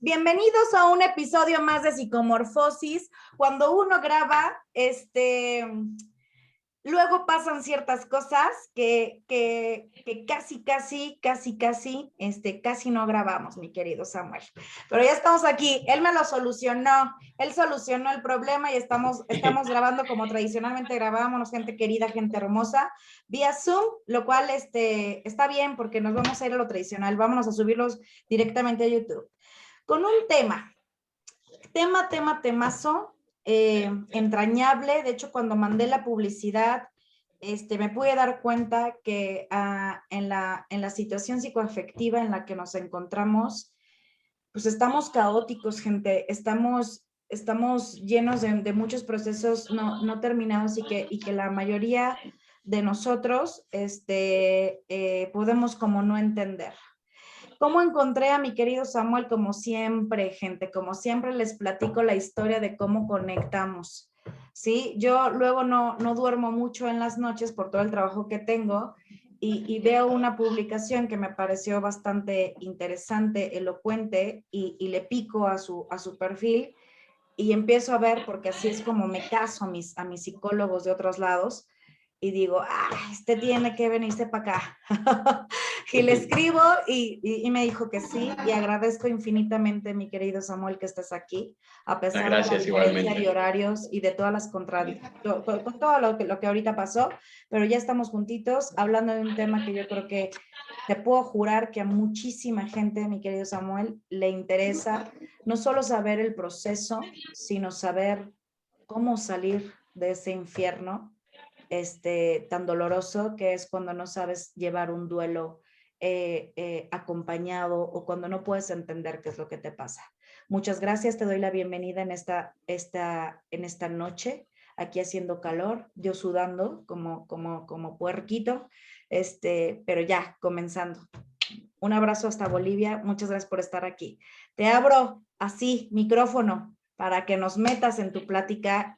Bienvenidos a un episodio más de Psicomorfosis. Cuando uno graba, luego pasan ciertas cosas que casi no grabamos, mi querido Samuel. Pero ya estamos aquí. Él me lo solucionó. Él solucionó el problema y estamos grabando como tradicionalmente grabábamos, gente querida, gente hermosa, vía Zoom, lo cual está bien porque nos vamos a ir a lo tradicional. Vámonos a subirlos directamente a YouTube. Con un temazo, entrañable. De hecho, cuando mandé la publicidad, me pude dar cuenta que en la situación psicoafectiva en la que nos encontramos, pues estamos caóticos, gente. Estamos llenos de muchos procesos no terminados y que la mayoría de nosotros podemos como no entender. ¿Cómo encontré a mi querido Samuel? Como siempre, gente, como siempre les platico la historia de cómo conectamos, ¿sí? Yo luego no duermo mucho en las noches por todo el trabajo que tengo y veo una publicación que me pareció bastante interesante, elocuente, y le pico a su perfil y empiezo a ver, porque así es como me caso a mis psicólogos de otros lados, y digo, tiene que venirse para acá. Y le escribo y me dijo que sí, y agradezco infinitamente, mi querido Samuel, que estés aquí, a pesar de la diferencia de horarios y de todas las contradicciones, con todo lo que ahorita pasó, pero ya estamos juntitos hablando de un tema que yo creo que te puedo jurar que a muchísima gente, mi querido Samuel, le interesa no solo saber el proceso, sino saber cómo salir de ese infierno tan doloroso que es cuando no sabes llevar un duelo acompañado o cuando no puedes entender qué es lo que te pasa. Muchas gracias, te doy la bienvenida en esta noche, aquí haciendo calor, yo sudando como puerquito, pero ya, comenzando. Un abrazo hasta Bolivia, muchas gracias por estar aquí. Te abro así micrófono para que nos metas en tu plática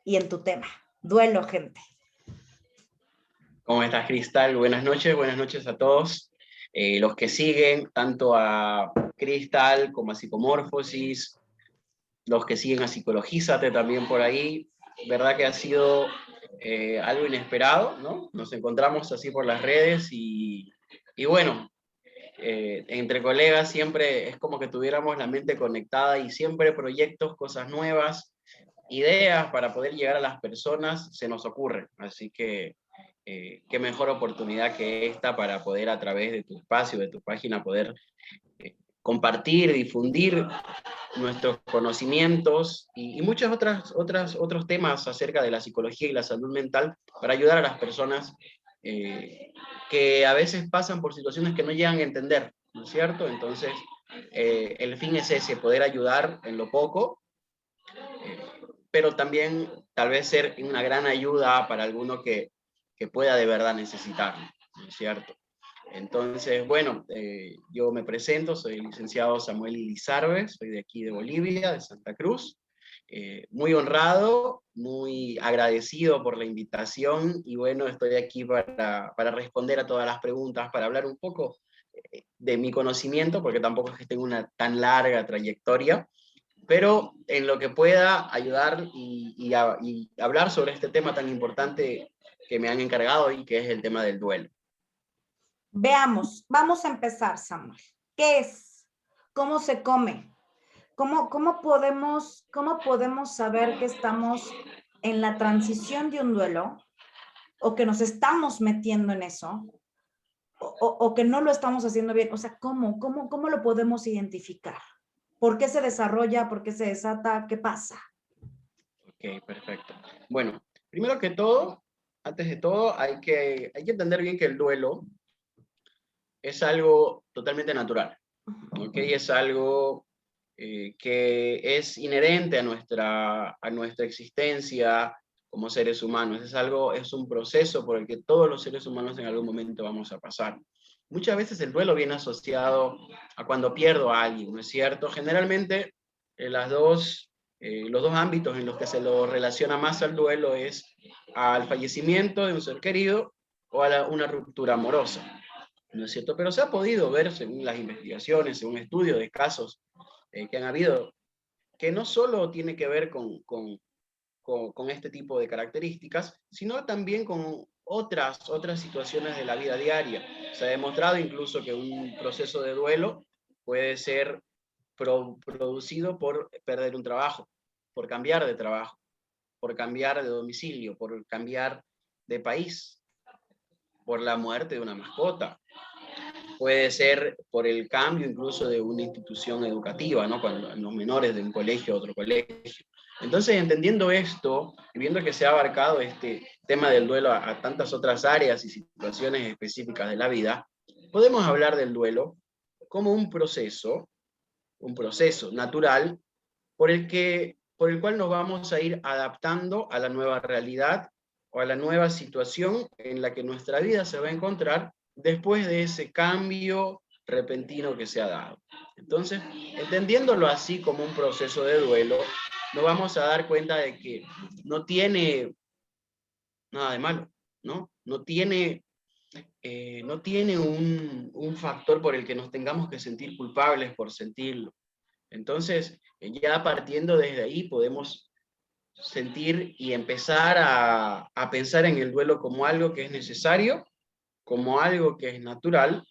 y en tu tema. Duelo, gente. ¿Cómo estás, Cristal? Buenas noches a todos. Los que siguen, tanto a Cristal como a Psicomorfosis, los que siguen a Psicologízate también por ahí, verdad que ha sido algo inesperado, ¿no? Nos encontramos así por las redes y bueno, entre colegas siempre es como que tuviéramos la mente conectada y siempre proyectos, cosas nuevas, ideas para poder llegar a las personas se nos ocurren. Así que qué mejor oportunidad que esta para poder a través de tu espacio, de tu página, poder compartir, difundir nuestros conocimientos y muchos otros temas acerca de la psicología y la salud mental para ayudar a las personas que a veces pasan por situaciones que no llegan a entender, ¿no es cierto? Entonces, el fin es ese, poder ayudar en lo poco, pero también tal vez ser una gran ayuda para alguno que pueda de verdad necesitarlo, ¿no es cierto? Entonces, bueno, yo me presento, soy el licenciado Samuel Ilizarbe, soy de aquí de Bolivia, de Santa Cruz. Muy honrado, muy agradecido por la invitación y bueno, estoy aquí para responder a todas las preguntas, para hablar un poco de mi conocimiento, porque tampoco es que tenga una tan larga trayectoria, pero en lo que pueda ayudar y hablar sobre este tema tan importante que me han encargado y que es el tema del duelo. Veamos, vamos a empezar, Samuel. ¿Qué es? ¿Cómo se come? ¿Cómo podemos saber que estamos en la transición de un duelo o que nos estamos metiendo en eso o que no lo estamos haciendo bien? O sea, ¿cómo lo podemos identificar? ¿Por qué se desarrolla? ¿Por qué se desata? ¿Qué pasa? Ok, perfecto. Bueno, primero que todo, antes de todo, hay que entender bien que el duelo es algo totalmente natural, ¿ok? Es algo que es inherente a nuestra existencia como seres humanos. Es un proceso por el que todos los seres humanos en algún momento vamos a pasar. Muchas veces el duelo viene asociado a cuando pierdo a alguien, ¿no es cierto? Generalmente los dos ámbitos en los que se lo relaciona más al duelo es al fallecimiento de un ser querido o a una ruptura amorosa, ¿no es cierto? Pero se ha podido ver, según las investigaciones, según estudios de casos que han habido, que no solo tiene que ver con este tipo de características, sino también con otras situaciones de la vida diaria. Se ha demostrado incluso que un proceso de duelo puede ser producido por perder un trabajo, por cambiar de trabajo, por cambiar de domicilio, por cambiar de país, por la muerte de una mascota. Puede ser por el cambio incluso de una institución educativa, ¿no? Cuando los menores de un colegio a otro colegio. Entonces, entendiendo esto, y viendo que se ha abarcado este tema del duelo a tantas otras áreas y situaciones específicas de la vida, podemos hablar del duelo como un proceso natural por el cual nos vamos a ir adaptando a la nueva realidad o a la nueva situación en la que nuestra vida se va a encontrar después de ese cambio repentino que se ha dado. Entonces, entendiéndolo así como un proceso de duelo, nos vamos a dar cuenta de que no tiene nada de malo, ¿no? No tiene un factor por el que nos tengamos que sentir culpables por sentirlo. Entonces, ya partiendo desde ahí, podemos sentir y empezar a pensar en el duelo como algo que es necesario, como algo que es natural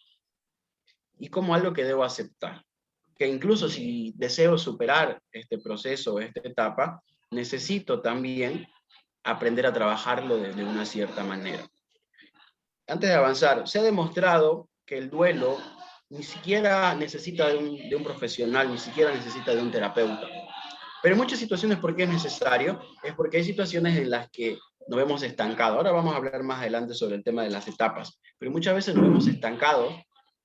y como algo que debo aceptar. Que incluso si deseo superar este proceso, esta etapa, necesito también aprender a trabajarlo de una cierta manera. Antes de avanzar, se ha demostrado que el duelo ni siquiera necesita de un profesional, ni siquiera necesita de un terapeuta. Pero en muchas situaciones, ¿por qué es necesario? Es porque hay situaciones en las que nos vemos estancados. Ahora vamos a hablar más adelante sobre el tema de las etapas, pero muchas veces nos vemos estancados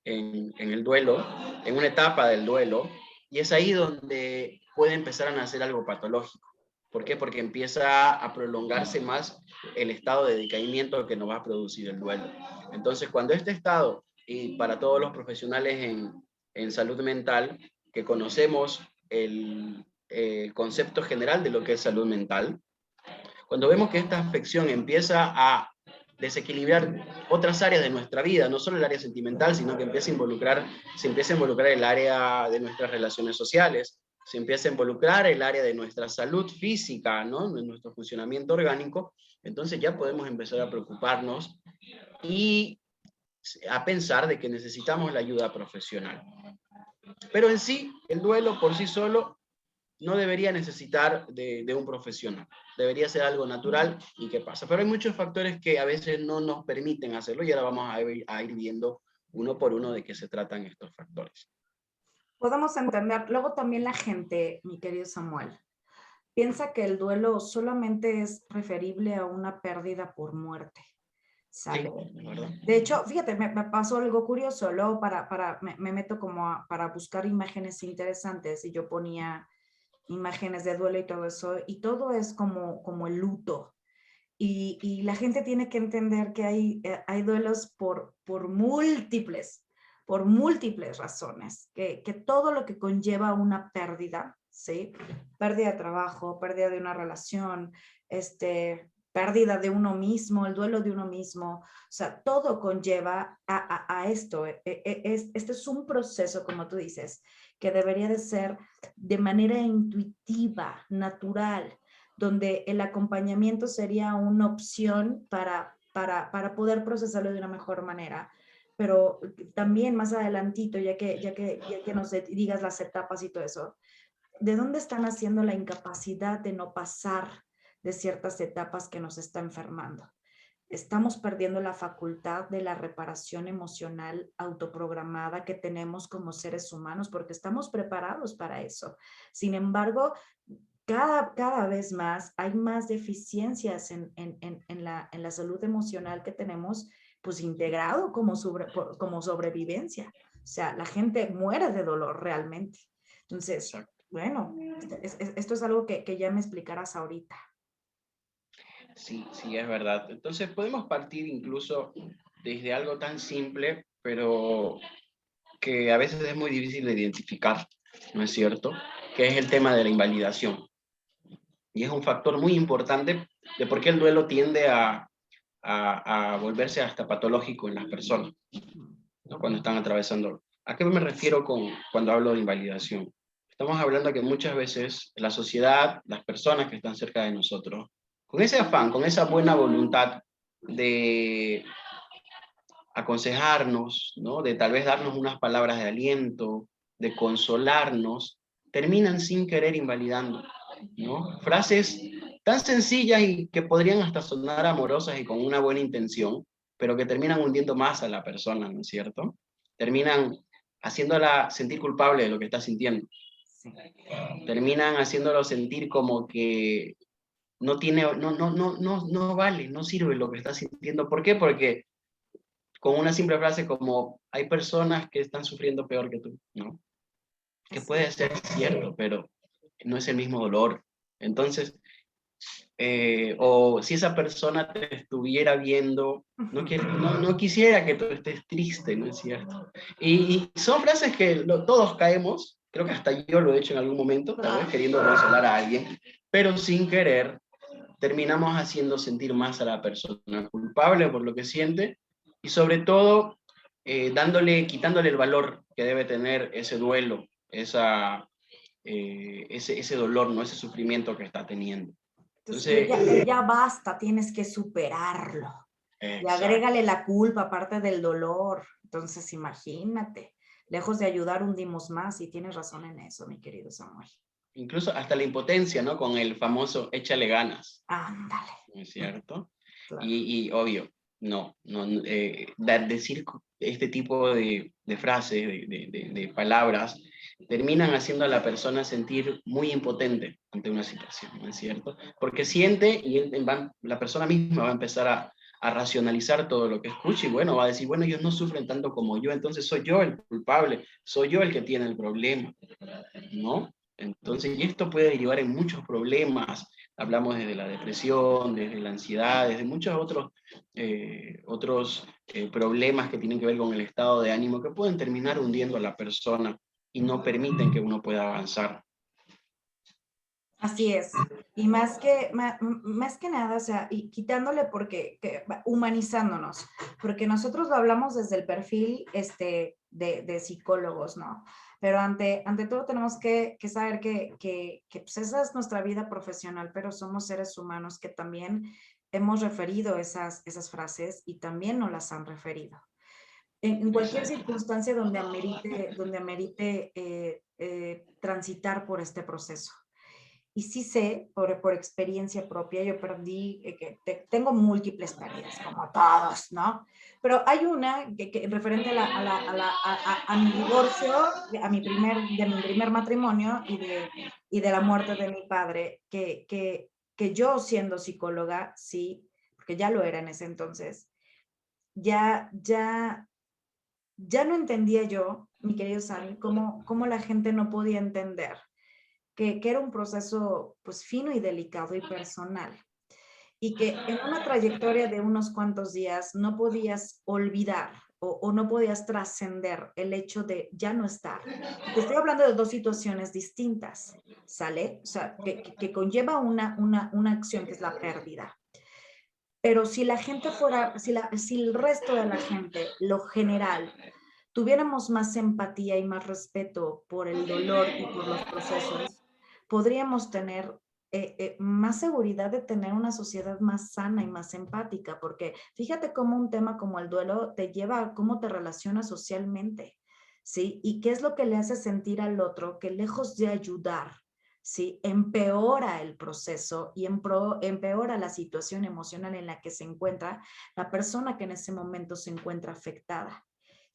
en el duelo, en una etapa del duelo, y es ahí donde puede empezar a nacer algo patológico. ¿Por qué? Porque empieza a prolongarse más el estado de decaimiento que nos va a producir el duelo. Entonces, cuando este estado, y para todos los profesionales en salud mental, que conocemos el concepto general de lo que es salud mental, cuando vemos que esta afección empieza a desequilibrar otras áreas de nuestra vida, no solo el área sentimental, sino que se empieza a involucrar el área de nuestras relaciones sociales, se empieza a involucrar el área de nuestra salud física, ¿no? De nuestro funcionamiento orgánico, entonces ya podemos empezar a preocuparnos y a pensar de que necesitamos la ayuda profesional. Pero en sí, el duelo por sí solo no debería necesitar de un profesional. Debería ser algo natural y que pasa. Pero hay muchos factores que a veces no nos permiten hacerlo y ahora vamos a ir viendo uno por uno de qué se tratan estos factores. Podemos entender, luego también la gente, mi querido Samuel, piensa que el duelo solamente es referible a una pérdida por muerte. ¿Sale? Sí, de hecho, fíjate, me pasó algo curioso. Luego me meto como para buscar imágenes interesantes y yo ponía imágenes de duelo y todo es como el luto. Y la gente tiene que entender que hay duelos por múltiples razones, que todo lo que conlleva una pérdida, ¿sí? Pérdida de trabajo, pérdida de una relación, pérdida de uno mismo, el duelo de uno mismo, o sea, todo conlleva a esto. Este es un proceso, como tú dices, que debería de ser de manera intuitiva, natural, donde el acompañamiento sería una opción para poder procesarlo de una mejor manera. Pero también más adelantito, ya que nos digas las etapas y todo eso, ¿de dónde están haciendo la incapacidad de no pasar de ciertas etapas que nos está enfermando? Estamos perdiendo la facultad de la reparación emocional autoprogramada que tenemos como seres humanos porque estamos preparados para eso. Sin embargo, cada vez más hay más deficiencias en la salud emocional que tenemos pues integrado como sobrevivencia. O sea, la gente muere de dolor realmente. Entonces, bueno, esto es algo que ya me explicarás ahorita. Sí, sí, es verdad. Entonces podemos partir incluso desde algo tan simple, pero que a veces es muy difícil de identificar, ¿no es cierto? Que es el tema de la invalidación. Y es un factor muy importante de por qué el duelo tiende a volverse hasta patológico en las personas, ¿no? Cuando están atravesando. ¿A qué me refiero cuando hablo de invalidación? Estamos hablando que muchas veces la sociedad, las personas que están cerca de nosotros, con ese afán, con esa buena voluntad de aconsejarnos, ¿no? De tal vez darnos unas palabras de aliento, de consolarnos, terminan sin querer invalidando, ¿no? Frases tan sencillas y que podrían hasta sonar amorosas y con una buena intención, pero que terminan hundiendo más a la persona, ¿no es cierto? Terminan haciéndola sentir culpable de lo que está sintiendo. Sí. Terminan haciéndolo sentir como que no tiene, no vale, no sirve lo que está sintiendo. ¿Por qué? Porque con una simple frase como hay personas que están sufriendo peor que tú, ¿no? Que puede ser cierto, pero no es el mismo dolor. Entonces, o si esa persona te estuviera viendo, no quisiera que tú estés triste, ¿no es cierto? Y son frases que todos caemos, creo que hasta yo lo he hecho en algún momento, tal vez queriendo consolar a alguien, pero sin querer terminamos haciendo sentir más a la persona culpable por lo que siente y sobre todo quitándole el valor que debe tener ese duelo, ese dolor, ¿no? Ese sufrimiento que está teniendo. Entonces, ya basta, tienes que superarlo. Y agrégale la culpa aparte del dolor. Entonces, imagínate, lejos de ayudar hundimos más, y tienes razón en eso, mi querido Samuel. Incluso hasta la impotencia, ¿no? Con el famoso échale ganas. Ándale. ¿No es cierto? Claro. Y obvio, decir este tipo de frases, de palabras, terminan haciendo a la persona sentir muy impotente ante una situación, ¿no es cierto? Porque siente y la persona misma va a empezar a racionalizar todo lo que escucha y bueno, va a decir, bueno, ellos no sufren tanto como yo, entonces soy yo el culpable, soy yo el que tiene el problema, ¿no? Entonces, y esto puede derivar en muchos problemas. Hablamos desde la depresión, desde la ansiedad, desde muchos otros problemas que tienen que ver con el estado de ánimo que pueden terminar hundiendo a la persona y no permiten que uno pueda avanzar. Así es. Y más que nada, o sea, y quitándole humanizándonos, porque nosotros lo hablamos desde el perfil de psicólogos, ¿no? Pero ante todo tenemos que saber que pues esa es nuestra vida profesional, pero somos seres humanos que también hemos referido esas frases y también nos las han referido. En cualquier circunstancia donde amerite transitar por este proceso. Y sí sé, por experiencia propia, yo perdí, tengo múltiples pérdidas, como todos, ¿no? Pero hay una que referente a mi divorcio, de mi primer matrimonio y de la muerte de mi padre, que yo siendo psicóloga, sí, porque ya lo era en ese entonces, ya no entendía yo, mi querido Sammy, cómo la gente no podía entender que era un proceso pues fino y delicado y personal, y que en una trayectoria de unos cuantos días no podías olvidar o no podías trascender el hecho de ya no estar. Te estoy hablando de dos situaciones distintas, ¿sale? O sea, que conlleva una acción que es la pérdida. Pero si la gente fuera, si el resto de la gente, lo general, tuviéramos más empatía y más respeto por el dolor y por los procesos, podríamos tener más seguridad de tener una sociedad más sana y más empática, porque fíjate cómo un tema como el duelo te lleva a cómo te relacionas socialmente, ¿sí? Y qué es lo que le hace sentir al otro que lejos de ayudar, ¿sí? Empeora el proceso y empeora la situación emocional en la que se encuentra la persona que en ese momento se encuentra afectada.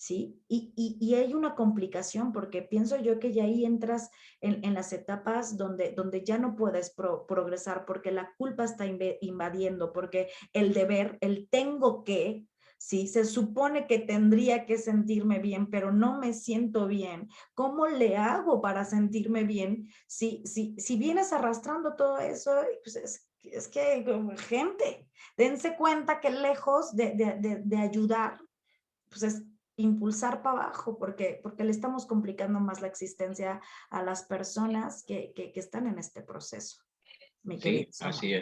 ¿Sí? Y hay una complicación porque pienso yo que ya ahí entras en las etapas donde ya no puedes progresar porque la culpa está invadiendo, porque el deber, el tengo que, ¿sí? Se supone que tendría que sentirme bien, pero no me siento bien. ¿Cómo le hago para sentirme bien? Si vienes arrastrando todo eso, pues es que, gente, dense cuenta que lejos de ayudar, pues es impulsar para abajo, porque le estamos complicando más la existencia a las personas que están en este proceso. Sí, así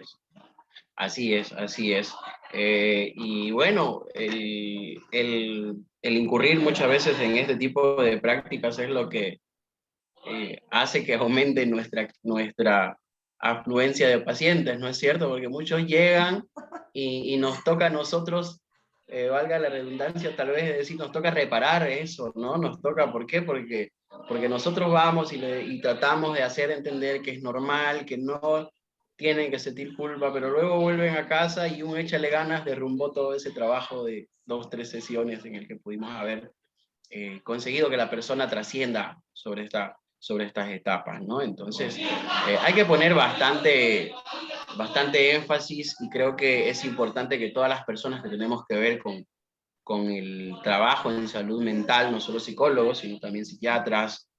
es. Y bueno, el incurrir muchas veces en este tipo de prácticas es lo que hace que aumente nuestra afluencia de pacientes, ¿no es cierto? Porque muchos llegan y nos toca a nosotros, valga la redundancia, tal vez decir, nos toca reparar eso, ¿no? Nos toca, ¿por qué? Porque nosotros vamos y tratamos de hacer entender que es normal, que no tienen que sentir culpa, pero luego vuelven a casa y un échale ganas derrumbó todo ese trabajo de 2, 3 sesiones en el que pudimos haber conseguido que la persona trascienda sobre estas etapas, ¿no? Entonces, hay que poner bastante énfasis, y creo que es importante que todas las personas que tenemos que ver con el trabajo en salud mental, no solo psicólogos, sino también psiquiatras,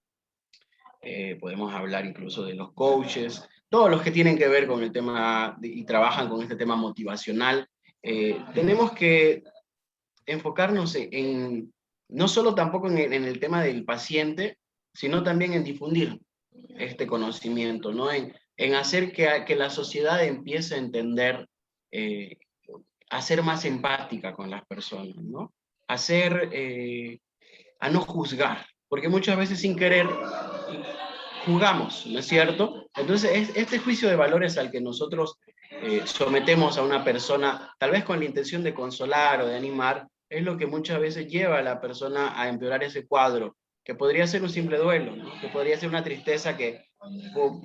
podemos hablar incluso de los coaches, todos los que tienen que ver con el tema y trabajan con este tema motivacional, tenemos que enfocarnos no solo tampoco en el tema del paciente, sino también en difundir este conocimiento, ¿no? En hacer que la sociedad empiece a entender, a ser más empática con las personas, ¿no? A no juzgar, porque muchas veces sin querer juzgamos, ¿no es cierto? Entonces, este juicio de valores al que nosotros sometemos a una persona, tal vez con la intención de consolar o de animar, es lo que muchas veces lleva a la persona a empeorar ese cuadro, que podría ser un simple duelo, ¿no? Que podría ser una tristeza que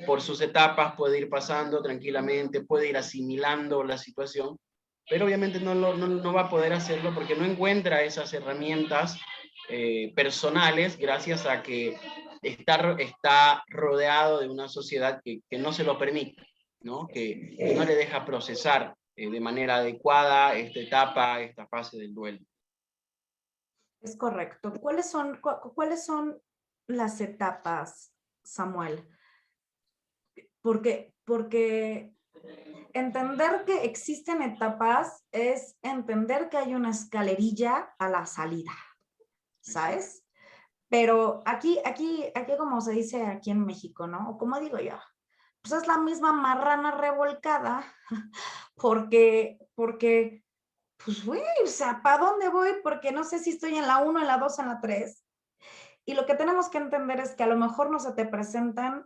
por sus etapas puede ir pasando tranquilamente, puede ir asimilando la situación, pero obviamente no va a poder hacerlo porque no encuentra esas herramientas personales, gracias a que está rodeado de una sociedad que no se lo permite, ¿no? Que no le deja procesar de manera adecuada esta etapa, esta fase del duelo. Es correcto. ¿Cuáles son las etapas, Samuel? Porque entender que existen etapas es entender que hay una escalerilla a la salida, ¿sabes? Pero aquí como se dice aquí en México, ¿no? O como digo yo, pues es la misma marrana revolcada, porque pues güey, o sea, ¿para dónde voy? Porque no sé si estoy en la 1, en la 2, en la 3. Y lo que tenemos que entender es que a lo mejor no se te presentan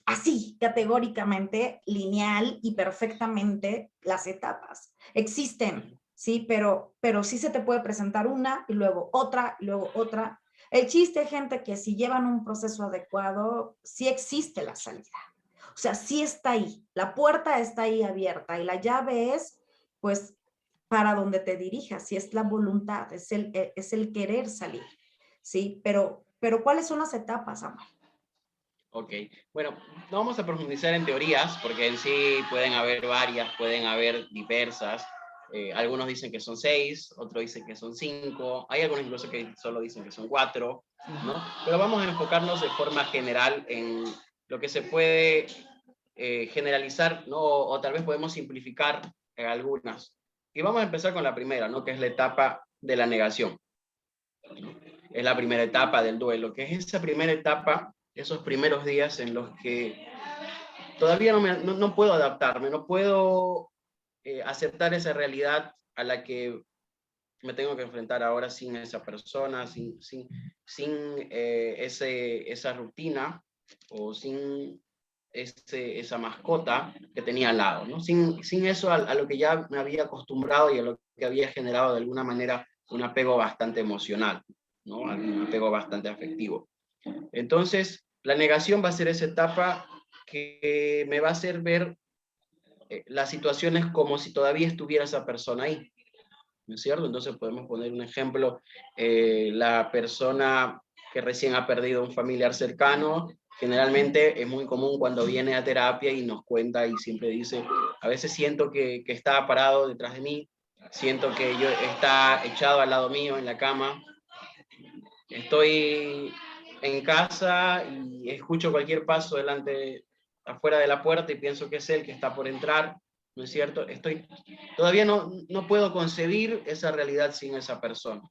así, categóricamente, lineal y perfectamente las etapas. Existen, ¿sí? Pero sí se te puede presentar una y luego otra y luego otra. El chiste, gente, que si llevan un proceso adecuado, sí existe la salida. O sea, sí está ahí. La puerta está ahí abierta y la llave es, pues, para donde te dirijas. Si es la voluntad, es el querer salir, ¿sí? Pero ¿cuáles son las etapas, Samuel? Ok, bueno, no vamos a profundizar en teorías, porque en sí pueden haber varias, pueden haber diversas. Algunos dicen que son 6, otros dicen que son 5, hay algunos incluso que solo dicen que son 4, ¿no? Pero vamos a enfocarnos de forma general en lo que se puede generalizar, ¿no? O tal vez podemos simplificar algunas. Y vamos a empezar con la primera, ¿no? Que es la etapa de la negación. Es la primera etapa del duelo, que es esa primera etapa, esos primeros días en los que todavía no puedo adaptarme, no puedo aceptar esa realidad a la que me tengo que enfrentar ahora sin esa persona, sin esa rutina, o sin esa mascota que tenía al lado, ¿no? Sin eso a lo que ya me había acostumbrado y a lo que había generado de alguna manera un apego bastante emocional, ¿no? Un apego bastante afectivo. Entonces, la negación va a ser esa etapa que me va a hacer ver las situaciones como si todavía estuviera esa persona ahí, ¿no es cierto? Entonces podemos poner un ejemplo, la persona que recién ha perdido un familiar cercano, generalmente es muy común cuando viene a terapia y nos cuenta y siempre dice, a veces siento que está parado detrás de mí, siento que está echado al lado mío en la cama, estoy en casa y escucho cualquier paso afuera de la puerta y pienso que es él que está por entrar, ¿no es cierto? Todavía no puedo concebir esa realidad sin esa persona,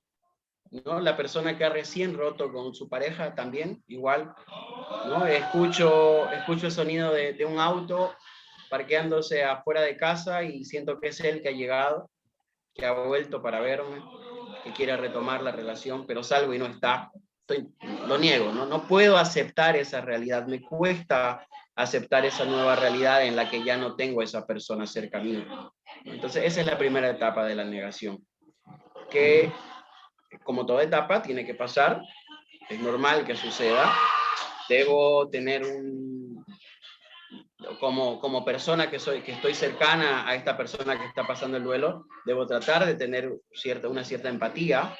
¿no? La persona que ha recién roto con su pareja también, igual, ¿no? Escucho el sonido de un auto parqueándose afuera de casa y siento que es él que ha llegado, que ha vuelto para verme, que quiere retomar la relación, pero salgo y no está. lo niego, ¿no? No puedo aceptar esa realidad, me cuesta aceptar esa nueva realidad en la que ya no tengo esa persona cerca mío. Entonces, esa es la primera etapa de la negación, que como toda etapa tiene que pasar, es normal que suceda, debo tener como persona que estoy cercana a esta persona que está pasando el duelo, debo tratar de tener una cierta empatía,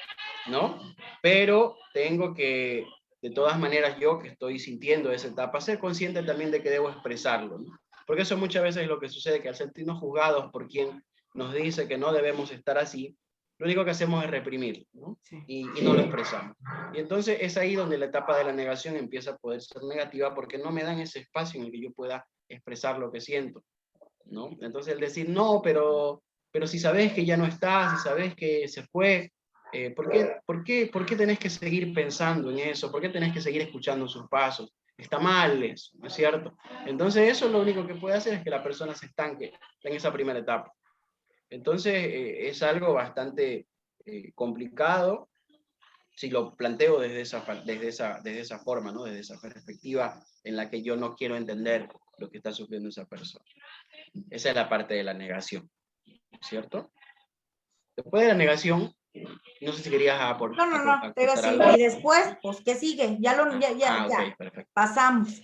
¿no? Pero tengo que, de todas maneras, yo que estoy sintiendo esa etapa, ser consciente también de que debo expresarlo, ¿no? Porque eso muchas veces es lo que sucede, que al sentirnos juzgados por quien nos dice que no debemos estar así, lo único que hacemos es reprimir, ¿no? Sí. Y no lo expresamos. Y entonces es ahí donde la etapa de la negación empieza a poder ser negativa, porque no me dan ese espacio en el que yo pueda expresar lo que siento, ¿no? Entonces el decir, no, pero si sabes que ya no está, si sabes que se fue, ¿por qué tenés que seguir pensando en eso? ¿Por qué tenés que seguir escuchando sus pasos? Está mal eso, ¿no es cierto? Entonces eso lo único que puede hacer es que la persona se estanque en esa primera etapa. Entonces es algo bastante complicado si lo planteo desde esa forma, ¿no? Desde esa perspectiva en la que yo no quiero entender lo que está sufriendo esa persona. Esa es la parte de la negación, ¿cierto? Después de la negación, no sé si querías No, te iba a aportar decir, algo. y después, pues, ¿qué sigue? Ya, Ok, perfecto. pasamos.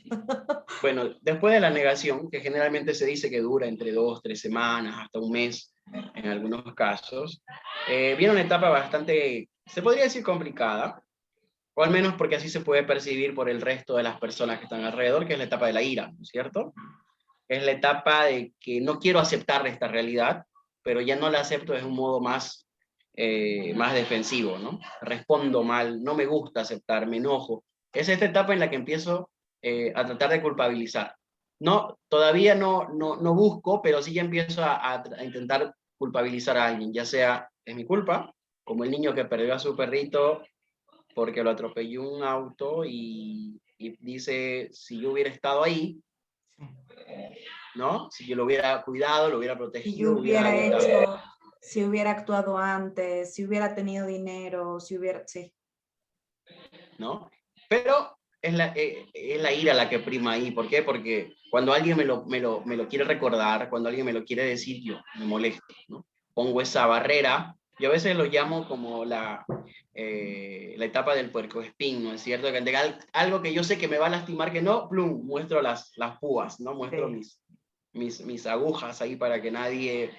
Bueno, después de la negación, que generalmente se dice que dura entre 2, 3 semanas, hasta un mes, en algunos casos, viene una etapa bastante, se podría decir complicada, o al menos porque así se puede percibir por el resto de las personas que están alrededor, que es la etapa de la ira, ¿no es cierto? Es la etapa de que no quiero aceptar esta realidad, pero ya no la acepto de un modo más defensivo, ¿no? Respondo mal, no me gusta aceptar, me enojo. Es esta etapa en la que empiezo a tratar de culpabilizar. No, todavía no busco, pero sí ya empiezo a intentar culpabilizar a alguien, ya sea es mi culpa, como el niño que perdió a su perrito porque lo atropelló un auto y dice, si yo hubiera estado ahí, ¿no? Si yo lo hubiera cuidado, lo hubiera Si yo protegido, lo hubiera hubiera evitado, hecho, si hubiera actuado antes, si hubiera tenido dinero, sí. ¿no? Pero es la ira la que prima ahí. ¿Por qué? Porque cuando alguien me lo quiere recordar, cuando alguien me lo quiere decir, yo me molesto, ¿no? Pongo esa barrera. Yo a veces lo llamo como la etapa del puercoespín, ¿no es cierto? Que algo que yo sé que me va a lastimar, que no, plum, muestro las púas, ¿no? Muestro mis agujas ahí para que nadie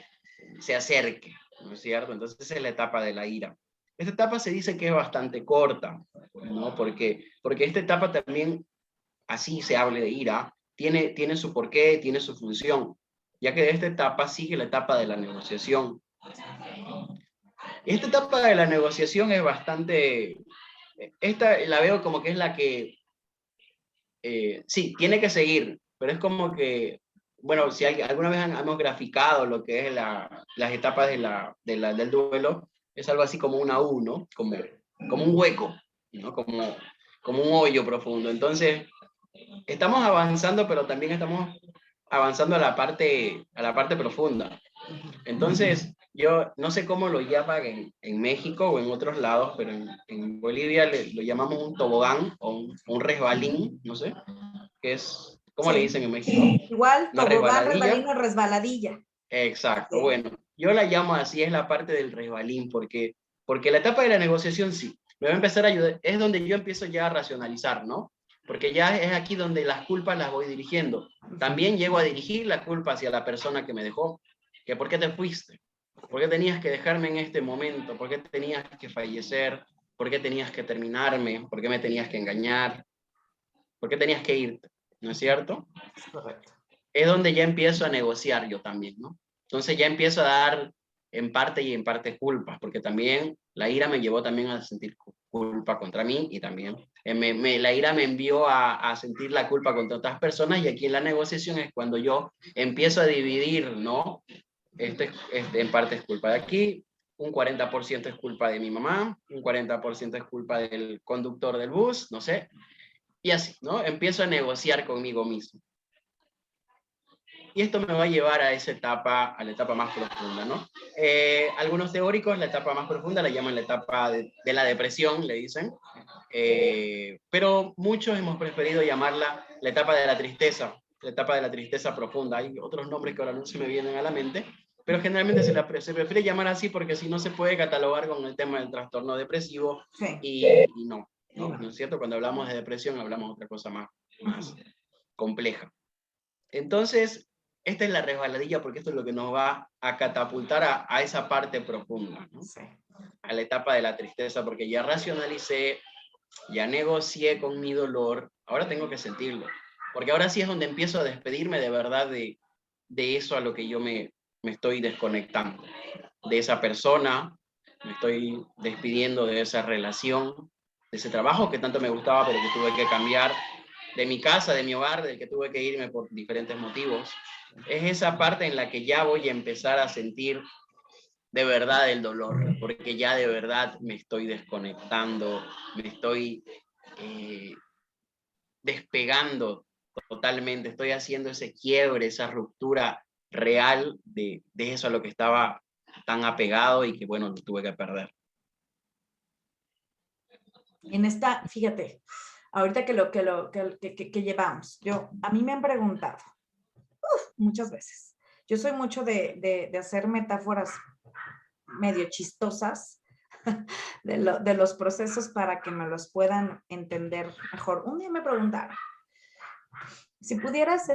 se acerque, ¿no es cierto? Entonces esa es la etapa de la ira. Esta etapa se dice que es bastante corta, ¿no? Porque esta etapa también, así se hable de ira, tiene su porqué, tiene su función, ya que de esta etapa sigue la etapa de la negociación. Esta etapa de la negociación es bastante, esta la veo como que es la que, sí, tiene que seguir, pero es como que, bueno, si alguna vez hemos graficado lo que es las etapas del duelo, es algo así como una U, ¿no? Como un hueco, ¿no? Como un hoyo profundo. Entonces, estamos avanzando, pero también estamos avanzando a la parte profunda. Entonces, yo no sé cómo lo llaman en México o en otros lados, pero en Bolivia lo llamamos un tobogán o un resbalín, no sé, que es, ¿cómo le Sí. dicen en México? Igual, Una tobogán, resbaladilla. resbalino, resbaladilla. Exacto, Sí. bueno, yo la llamo así, es la parte del resbalín, porque la etapa de la negociación sí, me va a empezar a ayudar, es donde yo empiezo ya a racionalizar, ¿no? Porque ya es aquí donde las culpas las voy dirigiendo. También llego a dirigir la culpa hacia la persona que me dejó, que ¿por qué te fuiste? ¿Por qué tenías que dejarme en este momento? ¿Por qué tenías que fallecer? ¿Por qué tenías que terminarme? ¿Por qué me tenías que engañar? ¿Por qué tenías que irte? ¿No es cierto? Es correcto. Es donde ya empiezo a negociar yo también, ¿no? Entonces ya empiezo a dar en parte y en parte culpas, porque también la ira me llevó también a sentir culpa contra mí y también la ira me envió a sentir la culpa contra otras personas y aquí en la negociación es cuando yo empiezo a dividir, ¿no? En parte es culpa de aquí, un 40% es culpa de mi mamá, un 40% es culpa del conductor del bus, no sé, y así, ¿no? Empiezo a negociar conmigo mismo. y esto me va a llevar a esa etapa, a la etapa más profunda, ¿no? Algunos teóricos la etapa más profunda la llaman la etapa de la depresión, le dicen, pero muchos hemos preferido llamarla la etapa de la etapa de la tristeza profunda. Hay otros nombres que ahora no se me vienen a la mente, pero generalmente se prefiere llamar así porque si no se puede catalogar con el tema del trastorno depresivo, Sí. y no es cierto, cuando hablamos de depresión hablamos de otra cosa más compleja. Entonces, esta es la resbaladilla porque esto es lo que nos va a catapultar a esa parte profunda, ¿no? Sí. A la etapa de la tristeza, porque ya racionalicé, ya negocié con mi dolor, ahora tengo que sentirlo, porque ahora sí es donde empiezo a despedirme de verdad de eso a lo que yo me estoy desconectando, de esa persona, me estoy despidiendo de esa relación, de ese trabajo que tanto me gustaba pero que tuve que cambiar, de mi casa, de mi hogar, del que tuve que irme por diferentes motivos. Es esa parte en la que ya voy a empezar a sentir de verdad el dolor, porque ya de verdad me estoy desconectando, me estoy despegando totalmente, estoy haciendo ese quiebre, esa ruptura real de eso a lo que estaba tan apegado y que, bueno, lo tuve que perder. En esta, fíjate, ahorita que llevamos, a mí me han preguntado muchas veces. Yo soy mucho de hacer metáforas medio chistosas de los procesos para que me los puedan entender mejor. Un día me preguntaron, si pudieras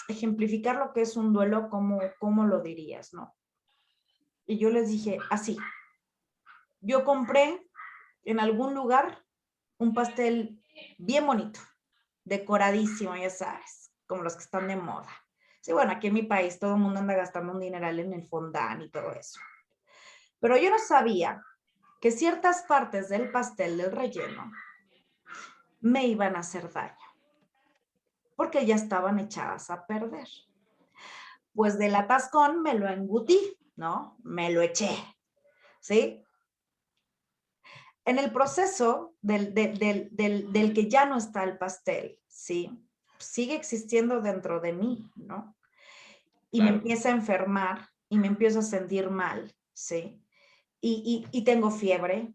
ejemplificar lo que es un duelo, ¿cómo lo dirías, no? Y yo les dije, así, yo compré en algún lugar un pastel bien bonito, decoradísimo, ya sabes, como los que están de moda. Sí, bueno, aquí en mi país todo el mundo anda gastando un dineral en el fondant y todo eso. Pero yo no sabía que ciertas partes del pastel, del relleno, me iban a hacer daño, porque ya estaban echadas a perder. Pues del atascón me lo engutí, ¿no? Me lo eché, ¿sí? En el proceso del que ya no está el pastel, ¿sí? Sigue existiendo dentro de mí, ¿no? Y claro, me empieza a enfermar y me empiezo a sentir mal, ¿sí? Y tengo fiebre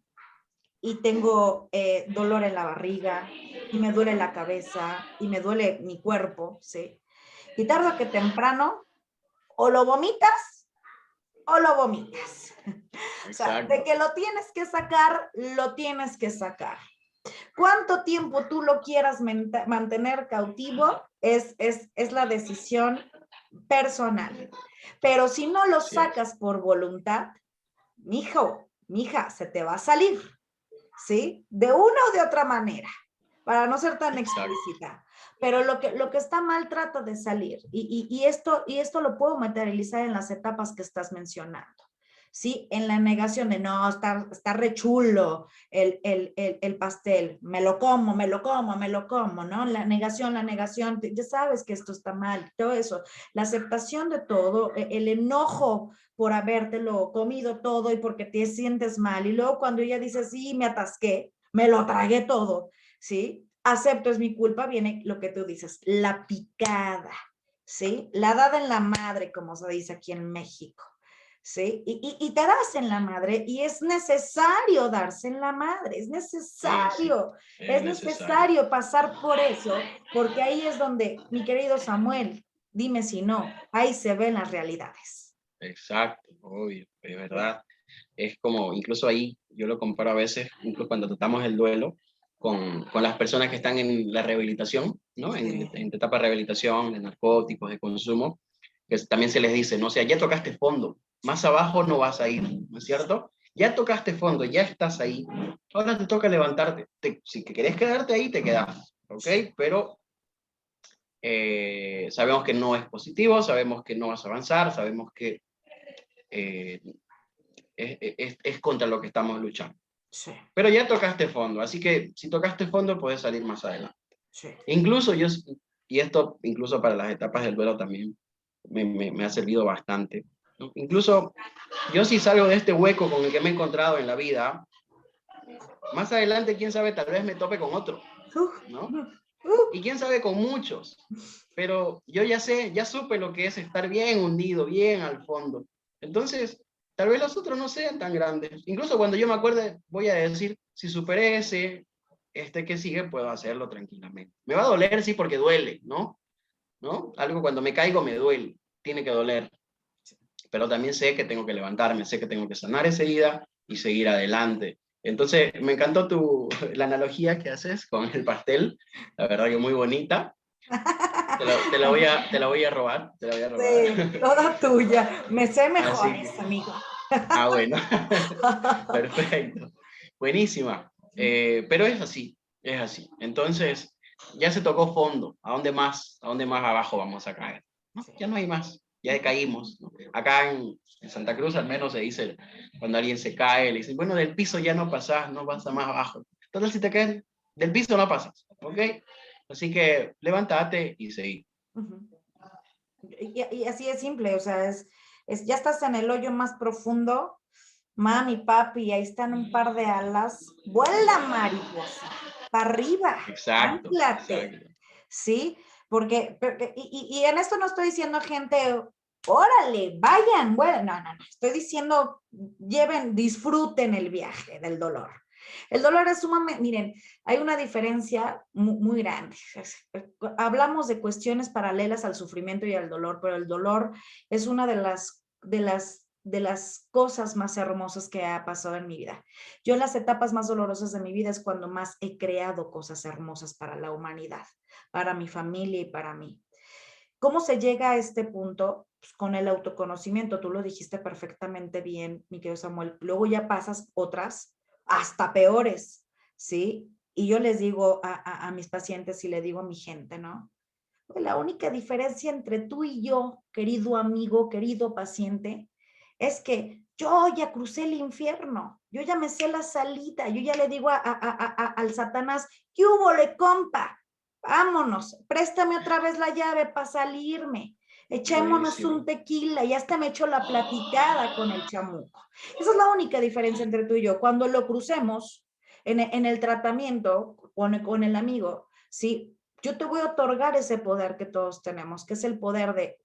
y tengo dolor en la barriga y me duele la cabeza y me duele mi cuerpo, ¿sí? Y tarde que temprano o lo vomitas o lo vomitas. O sea, de que lo tienes que sacar, lo tienes que sacar. ¿Cuánto tiempo tú lo quieras mantener cautivo? Es la decisión personal. Pero si no lo sacas por voluntad, mijo, mija, se te va a salir, ¿sí? De una o de otra manera, para no ser tan explícita. Pero lo que está mal trata de salir. Y esto lo puedo materializar en las etapas que estás mencionando, ¿sí? En la negación de, no, está re chulo el pastel, me lo como, ¿no? La negación, ya sabes que esto está mal, todo eso. La aceptación de todo, el enojo por habértelo comido todo y porque te sientes mal. Y luego cuando ella dice, sí, me atasqué, me lo tragué todo, ¿sí? Acepto, es mi culpa, viene lo que tú dices, la picada, ¿sí? La dada en la madre, como se dice aquí en México, ¿sí? Y te das en la madre y es necesario darse en la madre, es necesario, sí. Es necesario pasar por eso, porque ahí es donde, mi querido Samuel, dime si no, ahí se ven las realidades. Exacto, obvio, es verdad. Es como, incluso ahí, yo lo comparo a veces, incluso cuando tratamos el duelo, con las personas que están en la rehabilitación, ¿no? Sí. En etapa de rehabilitación, de narcóticos, de consumo, que también se les dice, ¿no? O sea, ya tocaste fondo, más abajo no vas a ir, ¿no es cierto? Ya tocaste fondo, ya estás ahí, ahora te toca levantarte. Si querés quedarte ahí, te quedas, ¿ok? Pero sabemos que no es positivo, sabemos que no vas a avanzar, sabemos que es contra lo que estamos luchando. Sí. Pero ya tocaste fondo, así que si tocaste fondo puedes salir más adelante. Sí. Incluso y esto incluso para las etapas del duelo también me ha servido bastante, ¿no? Incluso yo si salgo de este hueco con el que me he encontrado en la vida, más adelante, quién sabe, tal vez me tope con otro, ¿no? Y quién sabe con muchos. Pero yo ya sé, ya supe lo que es estar bien hundido, bien al fondo. Entonces, tal vez los otros no sean tan grandes. Incluso cuando yo me acuerde, voy a decir, si superé ese, este que sigue, puedo hacerlo tranquilamente. Me va a doler, sí, porque duele, ¿no? ¿No? Algo cuando me caigo me duele, tiene que doler. Pero también sé que tengo que levantarme, sé que tengo que sanar esa herida y seguir adelante. Entonces, me encantó la analogía que haces con el pastel, la verdad que muy bonita. Te la voy a robar, te la voy a robar. Sí, toda tuya. Me sé Así mejores, que, amigo. bueno, perfecto. Buenísima. Pero es así, es así. Entonces, ya se tocó fondo. A dónde más abajo vamos a caer? ¿No? Ya no hay más, ya caímos, ¿no? Acá en Santa Cruz al menos se dice, cuando alguien se cae, le dicen, bueno, del piso ya no pasas, no vas a más abajo. Entonces, si te caes del piso no pasas, ¿ok? Así que levántate y seguí. Ujú. Y así es simple, o sea, ya estás en el hoyo más profundo, mami, papi, ahí están un par de alas, vuela mariposa, para arriba, Exacto, anclate, exacto. ¿sí? Y en esto no estoy diciendo gente, órale, vayan, bueno, no, estoy diciendo, disfruten el viaje del dolor. El dolor es sumamente, miren, hay una diferencia muy grande. Hablamos de cuestiones paralelas al sufrimiento y al dolor, pero el dolor es una de las cosas más hermosas que ha pasado en mi vida. Yo las etapas más dolorosas de mi vida es cuando más he creado cosas hermosas para la humanidad, para mi familia y para mí. ¿Cómo se llega a este punto? Pues con el autoconocimiento, tú lo dijiste perfectamente bien, mi querido Samuel. Luego ya pasas otras, hasta peores, ¿sí? Y yo les digo a mis pacientes y le digo a mi gente, ¿no? La única diferencia entre tú y yo, querido amigo, querido paciente, es que yo ya crucé el infierno, yo ya me sé la salida, yo ya le digo al Satanás, ¿qué hubo, le compa? Vámonos, préstame otra vez la llave para salirme, echémonos Buenísimo. un tequila y hasta me echo la platicada con el chamuco. Esa es la única diferencia entre tú y yo. Cuando lo crucemos en el tratamiento con el amigo, ¿sí? Yo te voy a otorgar ese poder que todos tenemos, que es el poder de,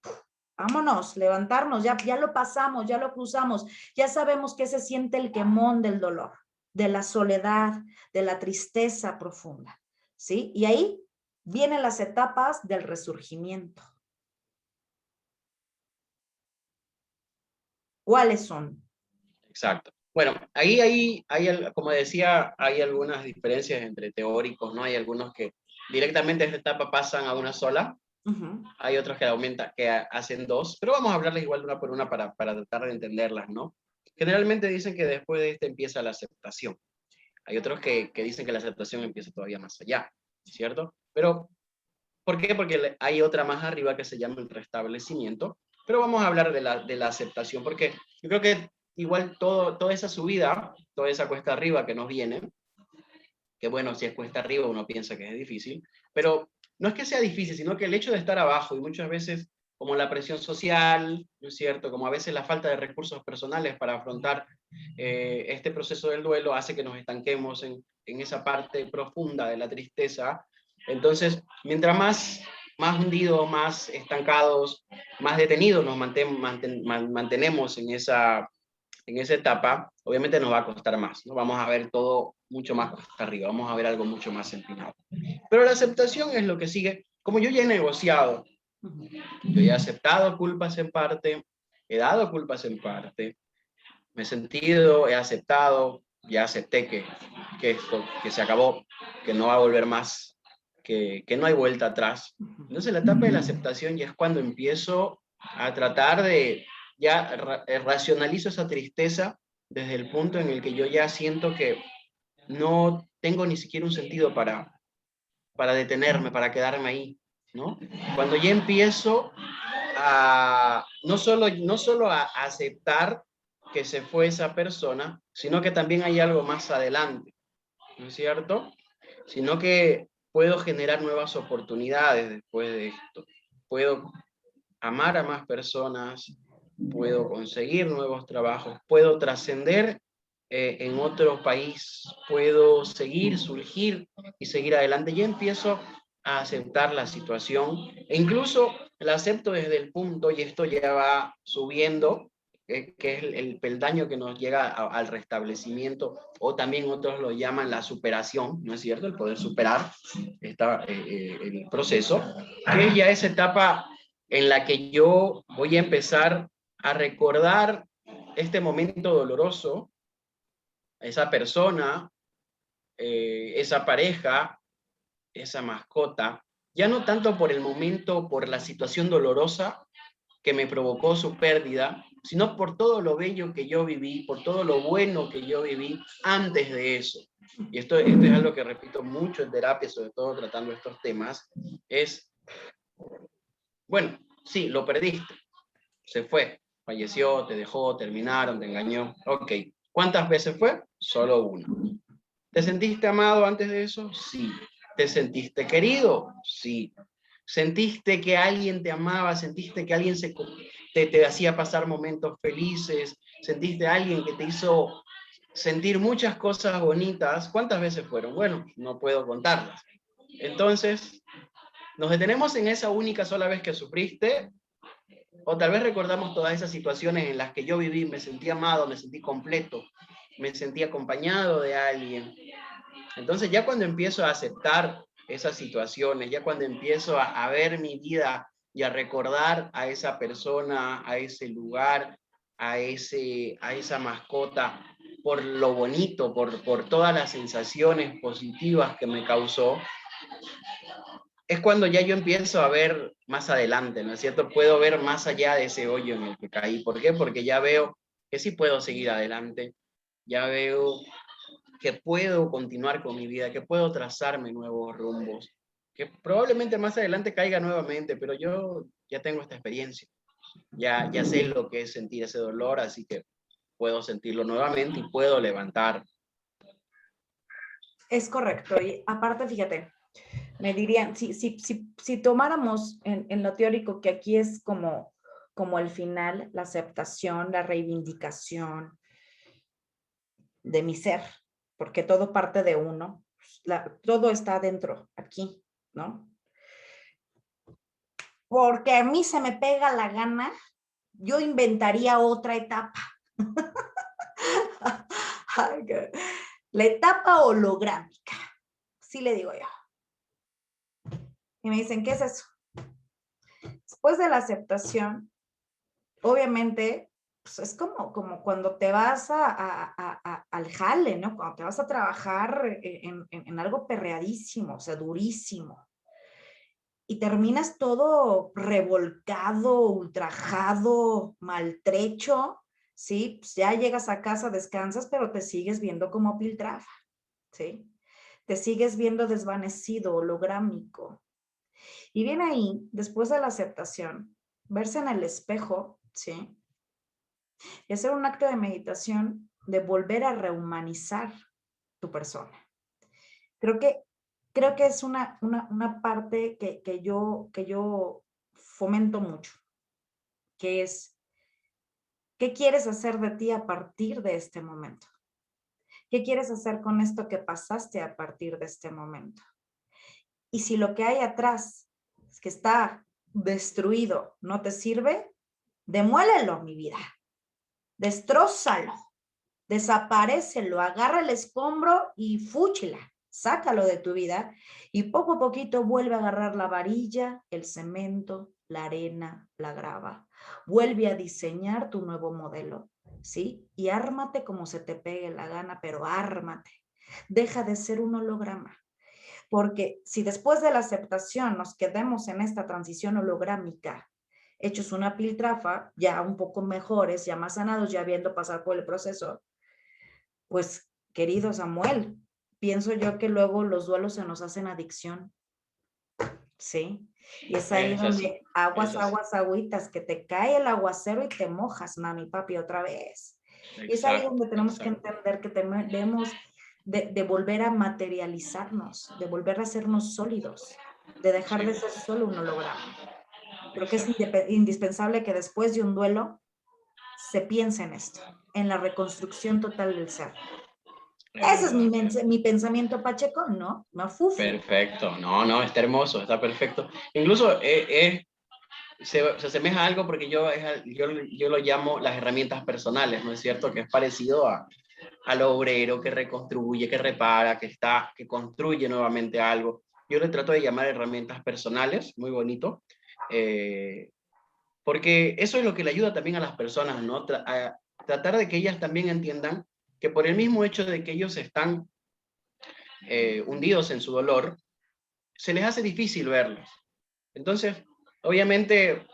vámonos, levantarnos, ya lo pasamos, ya lo cruzamos, ya sabemos que se siente el quemón del dolor, de la soledad, de la tristeza profunda, ¿sí? Y ahí vienen las etapas del resurgimiento. ¿Cuáles son? Exacto. Bueno, como decía, hay algunas diferencias entre teóricos, ¿no? Hay algunos que directamente de esta etapa pasan a una sola, Uh-huh. hay otros que hacen dos, pero vamos a hablarles igual una por una para tratar de entenderlas, ¿no? Generalmente dicen que después de este empieza la aceptación. Hay otros que dicen que la aceptación empieza todavía más allá, ¿cierto? Pero, ¿por qué? Porque hay otra más arriba que se llama el restablecimiento, pero vamos a hablar de la aceptación, porque yo creo que igual toda esa subida, toda esa cuesta arriba que nos viene, que bueno, si es cuesta arriba uno piensa que es difícil, pero no es que sea difícil, sino que el hecho de estar abajo y muchas veces como la presión social, ¿no es cierto? Como a veces la falta de recursos personales para afrontar este proceso del duelo hace que nos estanquemos en esa parte profunda de la tristeza. Entonces, mientras más hundidos, más estancados, más detenidos nos mantenemos en esa etapa, obviamente nos va a costar más, ¿no? Vamos a ver todo mucho más hasta arriba, vamos a ver algo mucho más empinado. Pero la aceptación es lo que sigue. Como yo ya he negociado, yo ya he aceptado culpas en parte, he dado culpas en parte, me he sentido, he aceptado, ya acepté que esto, que se acabó, que no va a volver más, que no hay vuelta atrás. Entonces la etapa de la aceptación ya es cuando empiezo a tratar de, ya racionalizo esa tristeza desde el punto en el que yo ya siento que no tengo ni siquiera un sentido para detenerme, para quedarme ahí, ¿no? Cuando ya empiezo no solo a aceptar que se fue esa persona, sino que también hay algo más adelante, ¿no es cierto? Sino que puedo generar nuevas oportunidades después de esto. Puedo amar a más personas, puedo conseguir nuevos trabajos, puedo trascender en otro país, puedo seguir, surgir y seguir adelante. Ya empiezo a aceptar la situación, e incluso la acepto desde el punto, y esto ya va subiendo, que es el peldaño que nos llega al restablecimiento, o también otros lo llaman la superación, ¿no es cierto? El poder superar el proceso, que es ya esa etapa en la que yo voy a empezar a recordar este momento doloroso, esa persona, esa pareja, esa mascota, ya no tanto por el momento, por la situación dolorosa que me provocó su pérdida, sino por todo lo bello que yo viví, por todo lo bueno que yo viví antes de eso. Y esto es algo que repito mucho en terapia, sobre todo tratando estos temas, es, bueno, sí, lo perdiste, se fue, falleció, te dejó, terminaron, te engañó, ok. ¿Cuántas veces fue? Solo una. ¿Te sentiste amado antes de eso? Sí. ¿Te sentiste querido? Sí. ¿Sentiste que alguien te amaba? ¿Sentiste que alguien te hacía pasar momentos felices? ¿Sentiste a alguien que te hizo sentir muchas cosas bonitas? ¿Cuántas veces fueron? Bueno, no puedo contarlas. Entonces, nos detenemos en esa única sola vez que sufriste, o tal vez recordamos todas esas situaciones en las que yo viví, me sentí amado, me sentí completo, me sentí acompañado de alguien. Entonces ya cuando empiezo a aceptar esas situaciones, ya cuando empiezo a ver mi vida y a recordar a esa persona, a ese lugar, a esa mascota, por lo bonito, por todas las sensaciones positivas que me causó, es cuando ya yo empiezo a ver más adelante, ¿no es cierto? Puedo ver más allá de ese hoyo en el que caí. ¿Por qué? Porque ya veo que sí puedo seguir adelante, ya veo que puedo continuar con mi vida, que puedo trazarme nuevos rumbos, que probablemente más adelante caiga nuevamente, pero yo ya tengo esta experiencia, ya sé lo que es sentir ese dolor, así que puedo sentirlo nuevamente y puedo levantar. Es correcto. Y aparte, fíjate, me dirían, si tomáramos en lo teórico que aquí es como el final, la aceptación, la reivindicación de mi ser, porque todo parte de uno, todo está dentro, aquí, ¿no? Porque a mí se me pega la gana, yo inventaría otra etapa. La etapa holográmica, así le digo yo. Y me dicen, ¿qué es eso? Después de la aceptación, obviamente, pues es como cuando te vas al jale, ¿no? Cuando te vas a trabajar en algo perreadísimo, o sea, durísimo. Y terminas todo revolcado, ultrajado, maltrecho, ¿sí? Pues ya llegas a casa, descansas, pero te sigues viendo como piltrafa, ¿sí? Te sigues viendo desvanecido, holográmico. Y viene ahí, después de la aceptación, verse en el espejo, ¿sí? Y hacer un acto de meditación de volver a rehumanizar tu persona. Creo que es una parte que yo fomento mucho, que es, ¿qué quieres hacer de ti a partir de este momento? ¿Qué quieres hacer con esto que pasaste a partir de este momento? Y si lo que hay atrás, es que está destruido, no te sirve, demuélelo, mi vida. Destrózalo, desaparécelo, agarra el escombro y fúchila, sácalo de tu vida y poco a poquito vuelve a agarrar la varilla, el cemento, la arena, la grava. Vuelve a diseñar tu nuevo modelo, ¿sí? Y ármate como se te pegue la gana, pero ármate. Deja de ser un holograma. Porque si después de la aceptación nos quedemos en esta transición holográmica, hechos una piltrafa, ya un poco mejores, ya más sanados, ya viendo pasar por el proceso, pues, querido Samuel, pienso yo que luego los duelos se nos hacen adicción, ¿sí? Y es ahí Es así, donde aguas, es así. aguas, agüitas, que te cae el aguacero y te mojas, mami, papi, otra vez. Y es ahí Exacto, donde tenemos que exacto. entender que debemos de volver a materializarnos, de volver a hacernos sólidos, de dejar Sí, de ser solo un holograma. Creo que es exacto. indispensable que después de un duelo se piense en esto, en la reconstrucción total del ser. Ese es verdad. mi pensamiento pacheco, ¿no? Mafufo. Perfecto, no, está hermoso, está perfecto. Incluso se asemeja a algo porque yo lo llamo las herramientas personales, ¿no es cierto? Que es parecido al obrero que reconstruye, que repara, que construye nuevamente algo. Yo le trato de llamar herramientas personales, muy bonito, porque eso es lo que le ayuda también a las personas, ¿no? A tratar de que ellas también entiendan que por el mismo hecho de que ellos están hundidos en su dolor, se les hace difícil verlos. Entonces, obviamente,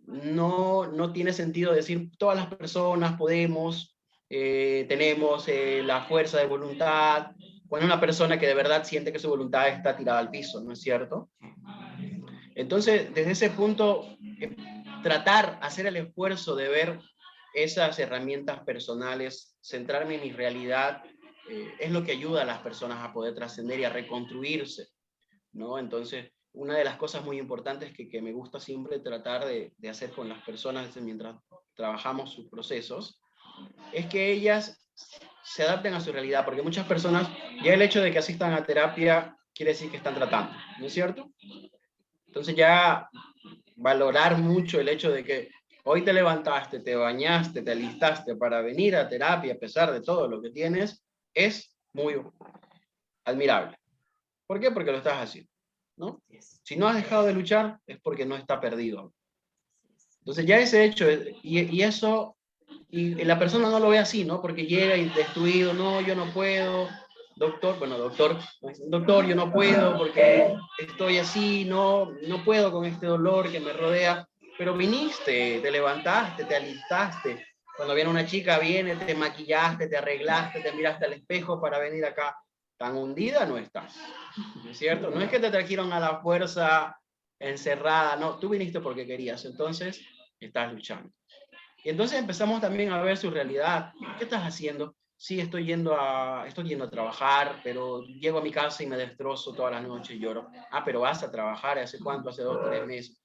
no tiene sentido decir todas las personas podemos, tenemos la fuerza de voluntad, cuando una persona que de verdad siente que su voluntad está tirada al piso, ¿no es cierto? Entonces, desde ese punto, hacer el esfuerzo de ver esas herramientas personales, centrarme en mi realidad, es lo que ayuda a las personas a poder trascender y a reconstruirse, ¿no? Entonces, una de las cosas muy importantes que me gusta siempre tratar de hacer con las personas mientras trabajamos sus procesos, es que ellas se adapten a su realidad, porque muchas personas, ya el hecho de que asistan a terapia quiere decir que están tratando, ¿no es cierto? Entonces ya valorar mucho el hecho de que hoy te levantaste, te bañaste, te alistaste para venir a terapia a pesar de todo lo que tienes, es muy admirable. ¿Por qué? Porque lo estás haciendo, ¿no? Si no has dejado de luchar, es porque no está perdido. Entonces ya ese hecho, y eso, y la persona no lo ve así, ¿no? Porque llega y destruido, no, yo no puedo, doctor, yo no puedo porque estoy así, no puedo con este dolor que me rodea, pero viniste, te levantaste, te alistaste. Cuando viene una chica, viene, te maquillaste, te arreglaste, te miraste al espejo para venir acá. Tan hundida no estás, ¿no es cierto? No es que te trajeron a la fuerza encerrada, no, tú viniste porque querías, entonces estás luchando. Y entonces empezamos también a ver su realidad. ¿Qué estás haciendo? Sí, estoy yendo a trabajar, pero llego a mi casa y me destrozo todas las noches y lloro. Ah, pero vas a trabajar, ¿hace cuánto? Hace 2, 3 meses.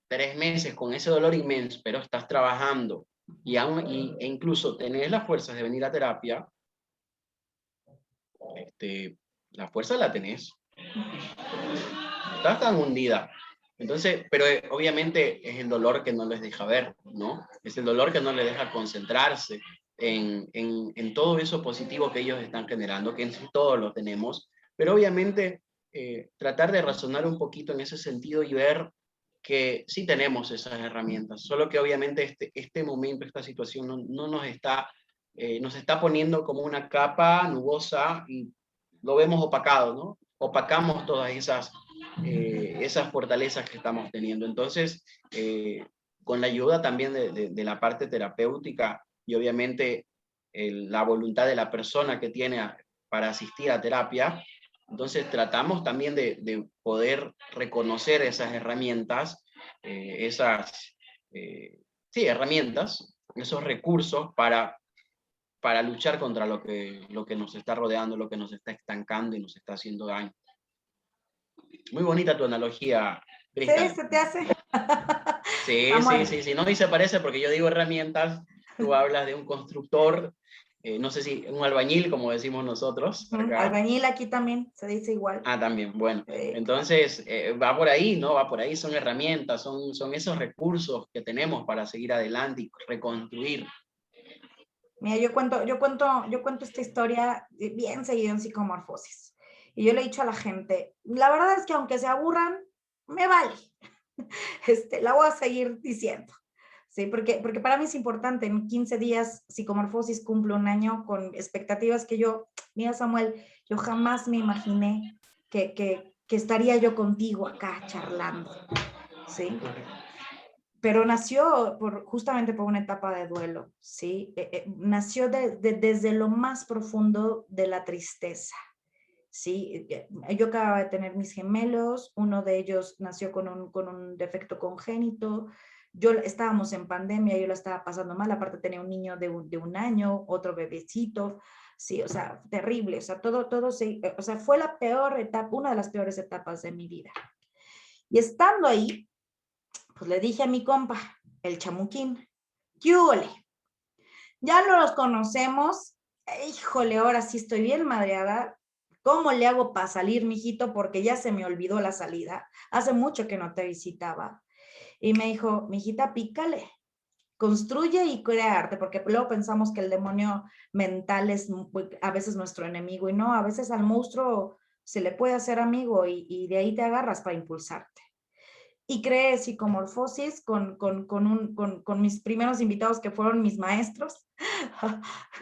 3 meses con ese dolor inmenso, pero estás trabajando e incluso tenés las fuerzas de venir a terapia, la fuerza la tenés. Estás tan hundida. Entonces, pero obviamente es el dolor que no les deja ver, ¿no? Es el dolor que no les deja concentrarse en todo eso positivo que ellos están generando, que en sí todos lo tenemos, pero obviamente tratar de razonar un poquito en ese sentido y ver que sí tenemos esas herramientas, solo que obviamente este momento, esta situación no nos está poniendo como una capa nubosa y lo vemos opacado, ¿no? Opacamos todas esas fortalezas que estamos teniendo. Entonces, con la ayuda también de la parte terapéutica y obviamente la voluntad de la persona que tiene para asistir a terapia, entonces tratamos también de poder reconocer esas herramientas, sí, herramientas, esos recursos para luchar contra lo que nos está rodeando, lo que nos está estancando y nos está haciendo daño. Muy bonita tu analogía, Cristal. Sí, se te hace. Sí, no, y se parece porque yo digo herramientas, tú hablas de un constructor, no sé si un albañil, como decimos nosotros. Acá. Albañil aquí también se dice igual. Ah, también, bueno. Entonces, va por ahí, ¿no? Va por ahí, son herramientas, son esos recursos que tenemos para seguir adelante y reconstruir. Mira, yo cuento esta historia bien seguido en Psicomorfosis. Y yo le he dicho a la gente, la verdad es que aunque se aburran, me vale. La voy a seguir diciendo. Sí, porque para mí es importante. En 15 días, Psicomorfosis cumple un año con expectativas que mira, Samuel, yo jamás me imaginé que estaría yo contigo acá charlando. Sí. Pero nació justamente por una etapa de duelo, ¿sí? Nació desde lo más profundo de la tristeza, ¿sí? Yo acababa de tener mis gemelos, uno de ellos nació con un defecto congénito, estábamos en pandemia, yo la estaba pasando mal, aparte tenía un niño de un año, otro bebecito, sí, o sea, terrible, o sea, o sea, fue la peor etapa, una de las peores etapas de mi vida. Y estando ahí, pues le dije a mi compa, el chamuquín, ¿qué huele? Ya no los conocemos, híjole, ahora sí estoy bien madreada. ¿Cómo le hago para salir, mijito? Porque ya se me olvidó la salida. Hace mucho que no te visitaba. Y me dijo, mijita, pícale, construye y crea arte, porque luego pensamos que el demonio mental es a veces nuestro enemigo, y no, a veces al monstruo se le puede hacer amigo, y de ahí te agarras para impulsarte. Y creé psicomorfosis con mis primeros invitados, que fueron mis maestros,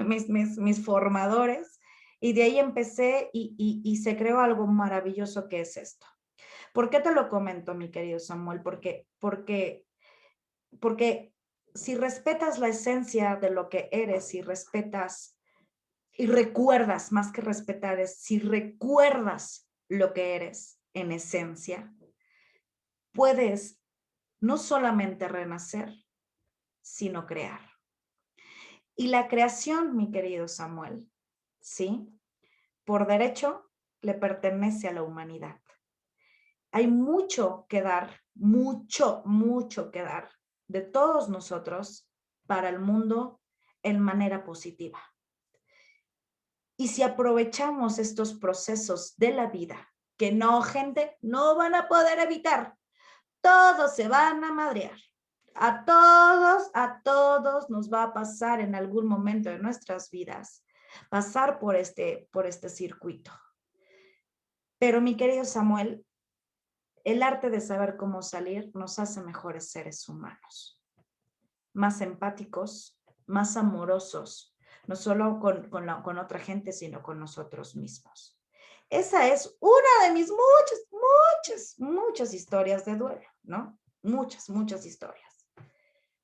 mis formadores, y de ahí empecé, y se creó algo maravilloso, que es esto. ¿Por qué te lo comento, mi querido Samuel? Porque si respetas la esencia de lo que eres, si respetas y recuerdas, más que respetar, es si recuerdas lo que eres en esencia, puedes no solamente renacer, sino crear. Y la creación, mi querido Samuel, ¿sí? Por derecho le pertenece a la humanidad. Hay mucho que dar, mucho que dar de todos nosotros para el mundo en manera positiva. Y si aprovechamos estos procesos de la vida, que no, gente, no van a poder evitar, todos se van a madrear. A todos nos va a pasar en algún momento de nuestras vidas pasar por este circuito. Pero mi querido Samuel, el arte de saber cómo salir nos hace mejores seres humanos, más empáticos, más amorosos, no solo con otra gente, sino con nosotros mismos. Esa es una de mis muchas historias de duelo, ¿no? Muchas historias.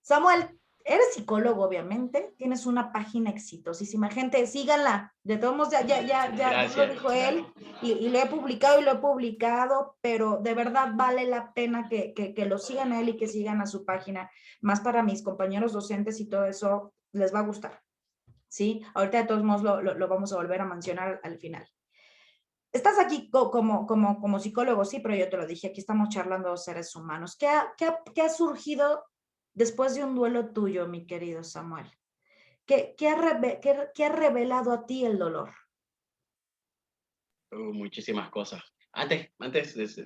Samuel, eres psicólogo, obviamente, tienes una página exitosísima. Gente, síganla. De todos modos, ya lo dijo él, y lo he publicado, pero de verdad vale la pena que lo sigan a él y que sigan a su página. Más para mis compañeros docentes y todo eso, les va a gustar. ¿Sí? Ahorita de todos modos lo vamos a volver a mencionar al final. Estás aquí como psicólogo, sí, pero yo te lo dije, aquí estamos charlando de seres humanos. ¿Qué ha surgido después de un duelo tuyo, mi querido Samuel? ¿Qué ha revelado a ti el dolor? Muchísimas cosas. Antes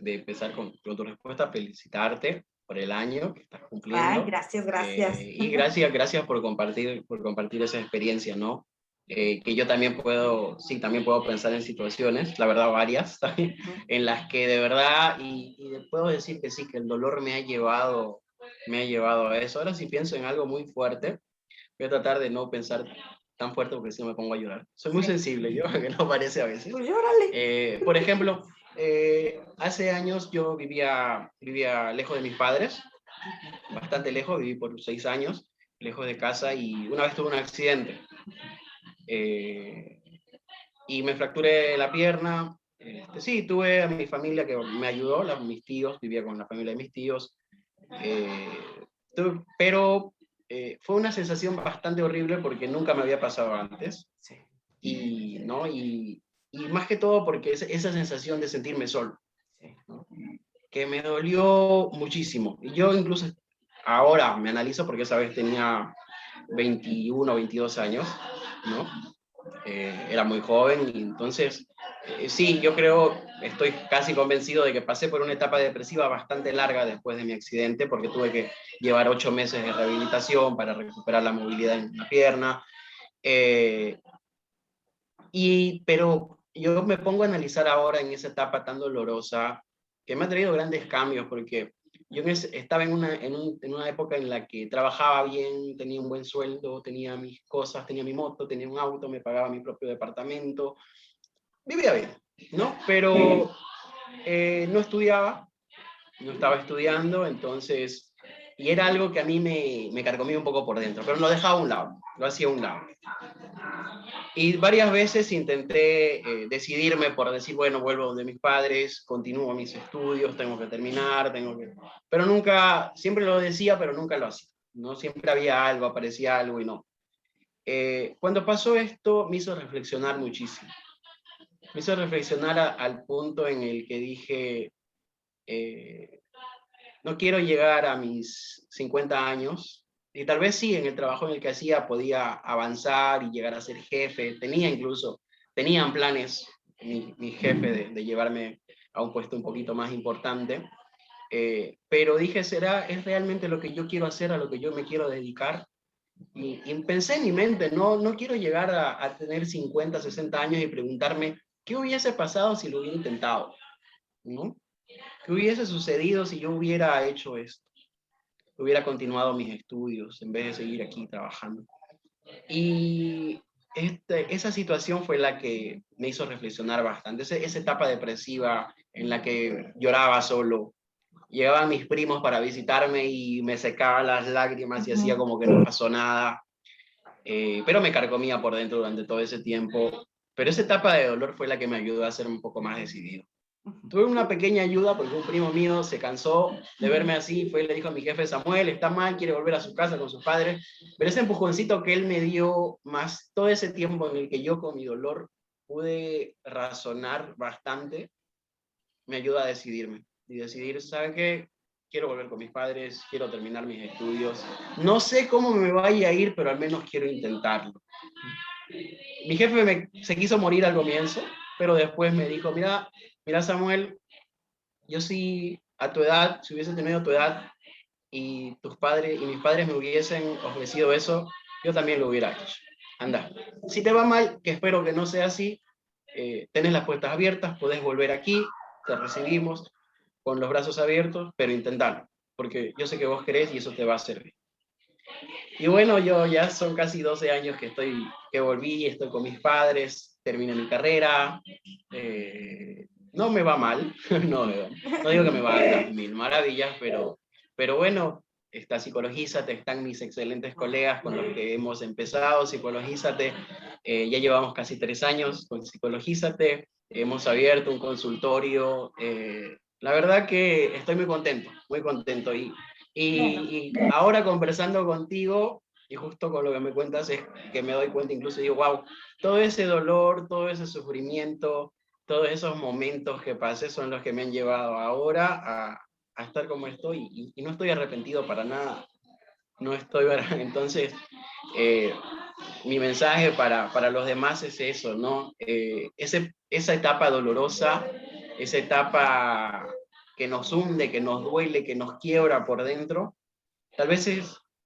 de empezar con tu respuesta, felicitarte por el año que estás Ay, cumpliendo. gracias. Y gracias por compartir esa experiencia, ¿no? Que yo también también puedo pensar en situaciones, la verdad varias, también, en las que de verdad, y puedo decir que sí, que el dolor me ha llevado a eso. Ahora sí pienso en algo muy fuerte, voy a tratar de no pensar tan fuerte porque si no me pongo a llorar. Soy muy sensible, yo, que no parece a veces. Pues llórale. Por ejemplo, hace años yo vivía lejos de mis padres, bastante lejos, viví por 6 años, lejos de casa, y una vez tuve un accidente. Y me fracturé la pierna. Sí, tuve a mi familia que me ayudó, mis tíos, vivía con la familia de mis tíos. Pero fue una sensación bastante horrible porque nunca me había pasado antes. Sí. ¿No? Y más que todo porque esa sensación de sentirme solo, Sí. ¿no? Que me dolió muchísimo. Y yo incluso ahora me analizo porque esa vez tenía 21 o 22 años, ¿no? Era muy joven, y entonces sí, yo estoy casi convencido de que pasé por una etapa depresiva bastante larga después de mi accidente, porque tuve que llevar 8 meses de rehabilitación para recuperar la movilidad en la pierna. Pero yo me pongo a analizar ahora en esa etapa tan dolorosa, que me ha traído grandes cambios, porque yo estaba en una época en la que trabajaba bien, tenía un buen sueldo, tenía mis cosas, tenía mi moto, tenía un auto, me pagaba mi propio departamento, vivía bien, ¿no? Pero no estudiaba, no estaba estudiando, entonces, y era algo que a mí me carcomía un poco por dentro, pero lo dejaba a un lado, lo hacía a un lado. Y varias veces intenté decidirme por decir, bueno, vuelvo donde mis padres, continúo mis estudios, tengo que terminar, Pero nunca, siempre lo decía, pero nunca lo hacía, ¿no? Siempre había algo, aparecía algo y no. Cuando pasó esto, me hizo reflexionar muchísimo. Me hizo reflexionar al punto en el que dije, no quiero llegar a mis 50 años Y tal vez sí, en el trabajo en el que hacía podía avanzar y llegar a ser jefe. Tenían planes, mi jefe, de llevarme a un puesto un poquito más importante. Pero dije, ¿es realmente lo que yo quiero hacer, a lo que yo me quiero dedicar? Y pensé en mi mente, no quiero llegar a tener 50, 60 años y preguntarme, ¿qué hubiese pasado si lo hubiera intentado? ¿No? ¿Qué hubiese sucedido si yo hubiera hecho esto? Hubiera continuado mis estudios en vez de seguir aquí trabajando. Y esa situación fue la que me hizo reflexionar bastante. Esa etapa depresiva en la que lloraba solo. Llegaban mis primos para visitarme y me secaban las lágrimas y hacía como que no pasó nada. Pero me carcomía por dentro durante todo ese tiempo. Pero esa etapa de dolor fue la que me ayudó a ser un poco más decidido. Tuve una pequeña ayuda porque un primo mío se cansó de verme así, fue y le dijo a mi jefe: Samuel, está mal, quiere volver a su casa con sus padres. Pero ese empujoncito que él me dio, más todo ese tiempo en el que yo con mi dolor pude razonar bastante, me ayuda a decidirme. Y decidir, ¿sabe qué? Quiero volver con mis padres, quiero terminar mis estudios. No sé cómo me vaya a ir, pero al menos quiero intentarlo. Mi jefe se quiso morir al comienzo, pero después me dijo: mira Samuel, yo sí, a tu edad, si hubiese tenido tu edad y tus padres y mis padres me hubiesen ofrecido eso, yo también lo hubiera hecho. Anda, si te va mal, que espero que no sea así, tenés las puertas abiertas, podés volver aquí, te recibimos con los brazos abiertos, pero intentalo, porque yo sé que vos querés y eso te va a servir. Y bueno, yo ya son casi 12 años que volví, estoy con mis padres, terminé mi carrera, no me va mal, no, no digo que me va a las mil maravillas, pero bueno, está Psicologízate, están mis excelentes colegas con los que hemos empezado Psicologízate, ya llevamos casi 3 años con Psicologízate, hemos abierto un consultorio, la verdad que estoy muy contento y ahora conversando contigo, y justo con lo que me cuentas, es que me doy cuenta, incluso digo, wow, todo ese dolor, todo ese sufrimiento, todos esos momentos que pasé son los que me han llevado ahora a estar como estoy, y no estoy arrepentido para nada. No estoy, entonces, eh, mi mensaje para los demás es eso, ¿no? Esa etapa dolorosa, esa etapa que nos hunde, que nos duele, que nos quiebra por dentro, tal vez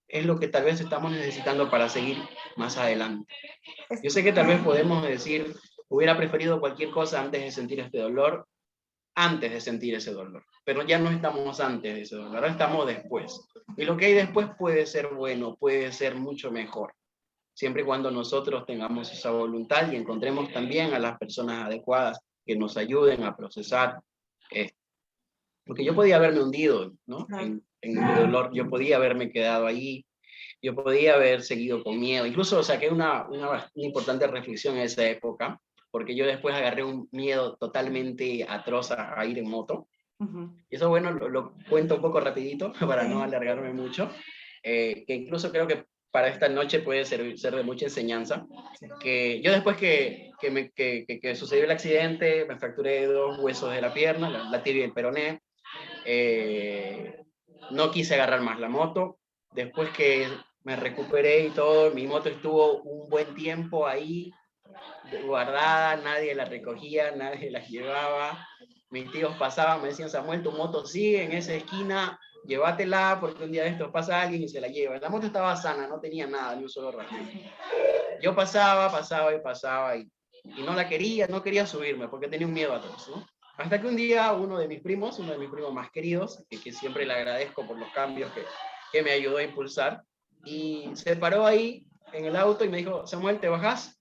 es lo que tal vez estamos necesitando para seguir más adelante. Yo sé que tal vez podemos decir, hubiera preferido cualquier cosa antes de sentir este dolor, antes de sentir ese dolor, pero ya no estamos antes de ese dolor, ahora estamos después. Y lo que hay después puede ser bueno, puede ser mucho mejor, siempre y cuando nosotros tengamos esa voluntad y encontremos también a las personas adecuadas que nos ayuden a procesar esto. Porque yo podía haberme hundido, ¿no? En mi dolor, yo podía haberme quedado ahí, yo podía haber seguido con miedo, incluso saqué una importante reflexión en esa época, porque yo después agarré un miedo totalmente atroz a ir en moto. Y eso, bueno, lo cuento un poco rapidito para no alargarme mucho, que incluso creo que para esta noche puede ser de mucha enseñanza, que yo después que sucedió el accidente, me fracturé 2 huesos de la pierna, la tibia y el peroné, no quise agarrar más la moto. Después que me recuperé y todo, mi moto estuvo un buen tiempo ahí guardada, nadie la recogía, nadie la llevaba. Mis tíos pasaban, me decían: Samuel, tu moto sigue en esa esquina, llévatela porque un día de estos pasa alguien y se la lleva. La moto estaba sana, no tenía nada, ni un solo rastro. Yo pasaba y no la quería, no quería subirme porque tenía un miedo a todos, ¿no? Hasta que un día uno de mis primos más queridos, que siempre le agradezco por los cambios que me ayudó a impulsar, y se paró ahí en el auto y me dijo: Samuel, ¿te bajás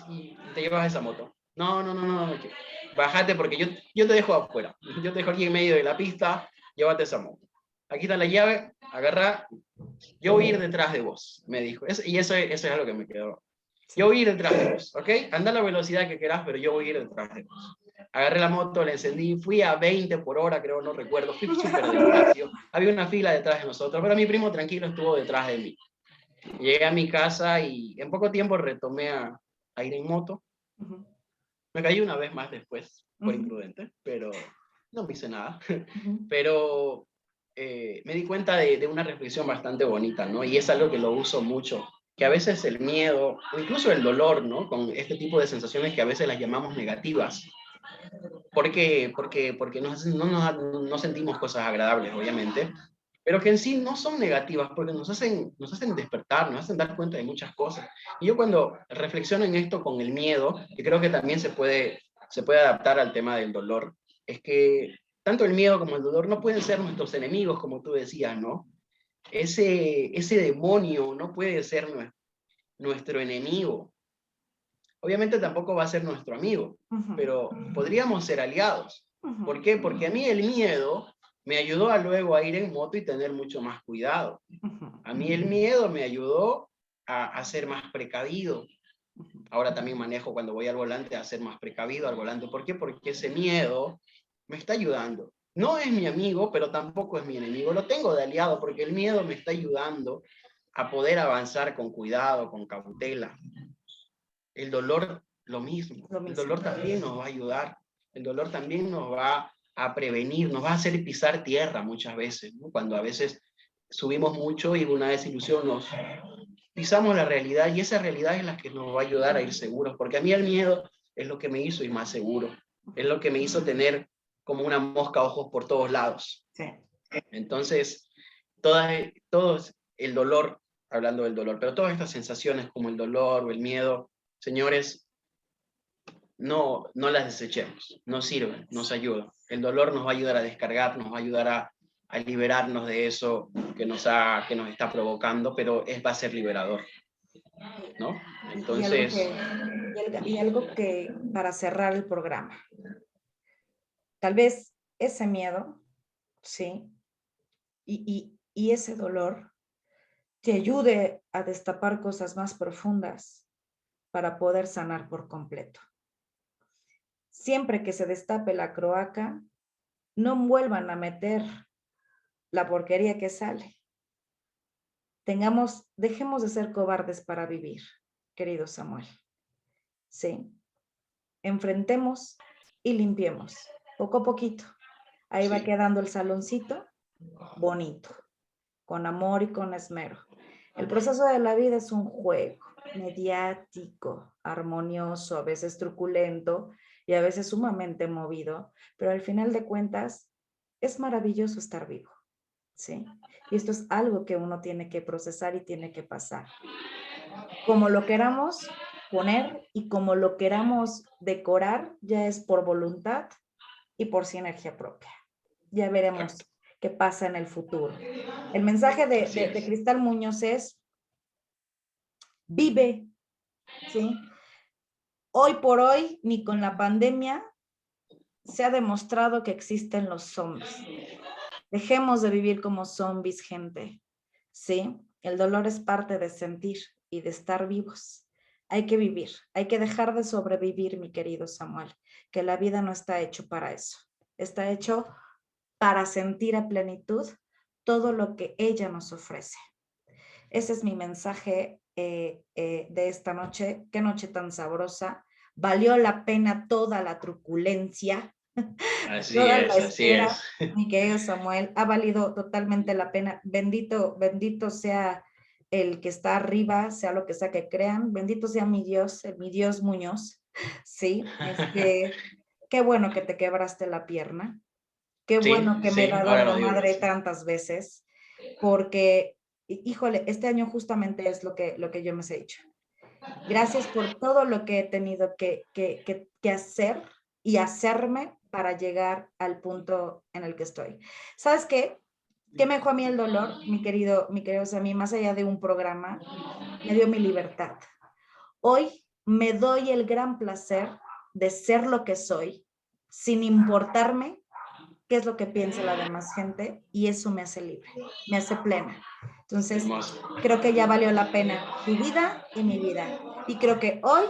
y te llevas esa moto? No, bájate porque yo te dejo afuera, yo te dejo aquí en medio de la pista, llévate esa moto. Aquí está la llave, agarra, yo voy a ir detrás de vos, me dijo. Y eso es algo que me quedó. Yo voy a ir detrás de vos, ¿ok? Anda a la velocidad que querás, pero yo voy a ir detrás de vos. Agarré la moto, la encendí, fui a 20 por hora, creo, no recuerdo, fui súper despacio. Había una fila detrás de nosotros, pero mi primo tranquilo estuvo detrás de mí. Llegué a mi casa y en poco tiempo retomé a ir en moto. Me caí una vez más después, por imprudente, pero no me hice nada. Pero me di cuenta de una reflexión bastante bonita, ¿no? Y es algo que lo uso mucho, que a veces el miedo o incluso el dolor, ¿no? Con este tipo de sensaciones que a veces las llamamos negativas. ¿Por qué? Porque no sentimos cosas agradables, obviamente, pero que en sí no son negativas, porque nos hacen despertar, nos hacen dar cuenta de muchas cosas. Y yo cuando reflexiono en esto con el miedo, que creo que también se puede adaptar al tema del dolor, es que tanto el miedo como el dolor no pueden ser nuestros enemigos, como tú decías, ¿no? Ese demonio no puede ser nuestro enemigo. Obviamente tampoco va a ser nuestro amigo, pero podríamos ser aliados. ¿Por qué? Porque a mí el miedo me ayudó a luego a ir en moto y tener mucho más cuidado. A mí el miedo me ayudó a ser más precavido. Ahora también manejo cuando voy al volante a ser más precavido al volante. ¿Por qué? Porque ese miedo me está ayudando. No es mi amigo, pero tampoco es mi enemigo. Lo tengo de aliado porque el miedo me está ayudando a poder avanzar con cuidado, con cautela. El dolor, lo mismo. Lo El mismo. dolor también nos va a ayudar. El dolor también nos va a prevenir, nos va a hacer pisar tierra muchas veces, ¿no? Cuando a veces subimos mucho y una desilusión nos pisamos la realidad y esa realidad es la que nos va a ayudar a ir seguros, porque a mí el miedo es lo que me hizo ir más seguro, es lo que me hizo tener como una mosca ojos por todos lados. Sí. Entonces, todo el dolor, hablando del dolor, pero todas estas sensaciones como el dolor o el miedo, señores, no las desechemos, nos sirven, nos ayudan. El dolor nos va a ayudar a descargar, nos va a ayudar a liberarnos de eso que nos está provocando, pero va a ser liberador, ¿no? Entonces, y algo que para cerrar el programa, tal vez ese miedo, ¿sí? Y ese dolor te ayude a destapar cosas más profundas para poder sanar por completo. Siempre que se destape la cloaca, no vuelvan a meter la porquería que sale. Dejemos de ser cobardes para vivir, querido Samuel. Sí. Enfrentemos y limpiemos, poco a poquito. Ahí va sí. quedando el saloncito bonito, con amor y con esmero. El proceso de la vida es un juego mediático, armonioso, a veces truculento y a veces sumamente movido, pero al final de cuentas es maravilloso estar vivo, ¿sí? Y esto es algo que uno tiene que procesar y tiene que pasar. Como lo queramos poner y como lo queramos decorar, ya es por voluntad y por sí energía propia. Ya veremos qué pasa en el futuro. El mensaje de Cristal Muñoz es: vive, ¿sí? Hoy por hoy, ni con la pandemia, se ha demostrado que existen los zombies. Dejemos de vivir como zombies, gente, ¿sí? El dolor es parte de sentir y de estar vivos. Hay que vivir, hay que dejar de sobrevivir, mi querido Samuel, que la vida no está hecho para eso. Está hecho para sentir a plenitud todo lo que ella nos ofrece. Ese es mi mensaje de esta noche. Qué noche tan sabrosa. Valió la pena toda la truculencia, toda la Así espera, es. mi querido Samuel. Ha valido totalmente la pena. Bendito sea el que está arriba, sea lo que sea que crean. Bendito sea mi Dios Muñoz. Sí, qué bueno que te quebraste la pierna. Qué bueno que me he dado ahora en lo la digo. madre tantas veces, porque, híjole, este año justamente es lo que yo me he dicho. Gracias por todo lo que he tenido que hacer y hacerme para llegar al punto en el que estoy. ¿Sabes qué? ¿Qué me dejó a mí el dolor, mi querido Sammy? Más allá de un programa, me dio mi libertad. Hoy me doy el gran placer de ser lo que soy, sin importarme qué es lo que piensa la demás gente, y eso me hace libre, me hace plena. Entonces, creo que ya valió la pena tu vida y mi vida. Y creo que hoy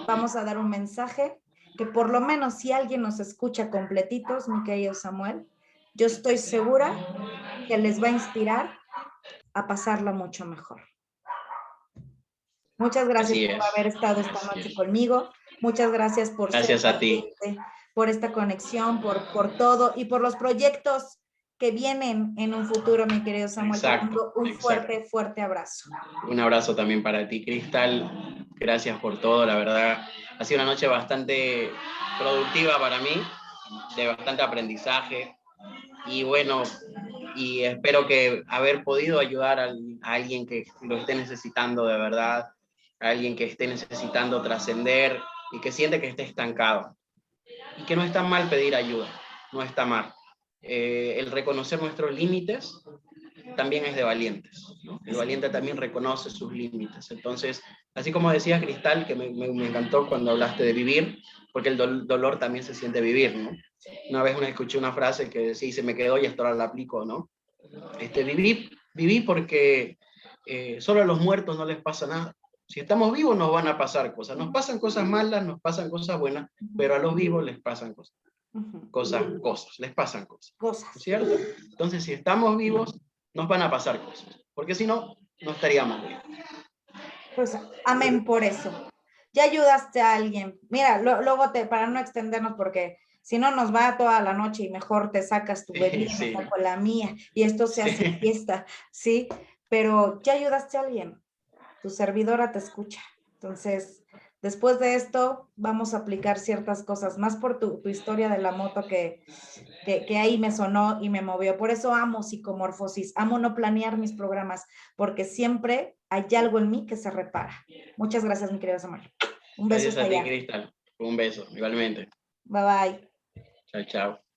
vamos a dar un mensaje que por lo menos si alguien nos escucha completitos, mi querido Samuel, yo estoy segura que les va a inspirar a pasarla mucho mejor. Muchas gracias por haber estado esta noche conmigo. Muchas gracias por Gracias ser a ti. paciente, por esta conexión, por todo y por los proyectos que vienen en un futuro, mi querido Samuel. Exacto, Te mando un exacto. fuerte abrazo. Un abrazo también para ti, Cristal. Gracias por todo, la verdad. Ha sido una noche bastante productiva para mí, de bastante aprendizaje. Y bueno, y espero que haber podido ayudar a alguien que lo esté necesitando de verdad, a alguien que esté necesitando trascender y que siente que esté estancado. Y que no está mal pedir ayuda, no está mal. El reconocer nuestros límites también es de valientes, ¿no? El valiente también reconoce sus límites. Entonces, así como decía Cristal, que me encantó cuando hablaste de vivir, porque el dolor también se siente vivir, ¿no? Una vez escuché una frase que decía, y se me quedó y hasta ahora la aplico, ¿no? Viví porque solo a los muertos no les pasa nada. Si estamos vivos nos van a pasar cosas. Nos pasan cosas malas, nos pasan cosas buenas, pero a los vivos les pasan cosas. Les pasan cosas. ¿Cierto? Entonces, si estamos vivos, nos van a pasar cosas. Porque si no, no estaríamos vivos. Pues amén por eso. Ya ayudaste a alguien. Mira, luego para no extendernos, porque si no nos va toda la noche y mejor te sacas tu bebida, Sí. me saco la mía y esto se hace fiesta, ¿sí? Pero ya ayudaste a alguien. Tu servidora te escucha. Entonces, después de esto, vamos a aplicar ciertas cosas, más por tu historia de la moto que ahí me sonó y me movió. Por eso amo psicomorfosis, amo no planear mis programas, porque siempre hay algo en mí que se repara. Muchas gracias, mi querido Samuel. Un beso Gracias hasta a ti, allá. Cristal. Un beso, igualmente. Bye, bye. Chao, chao.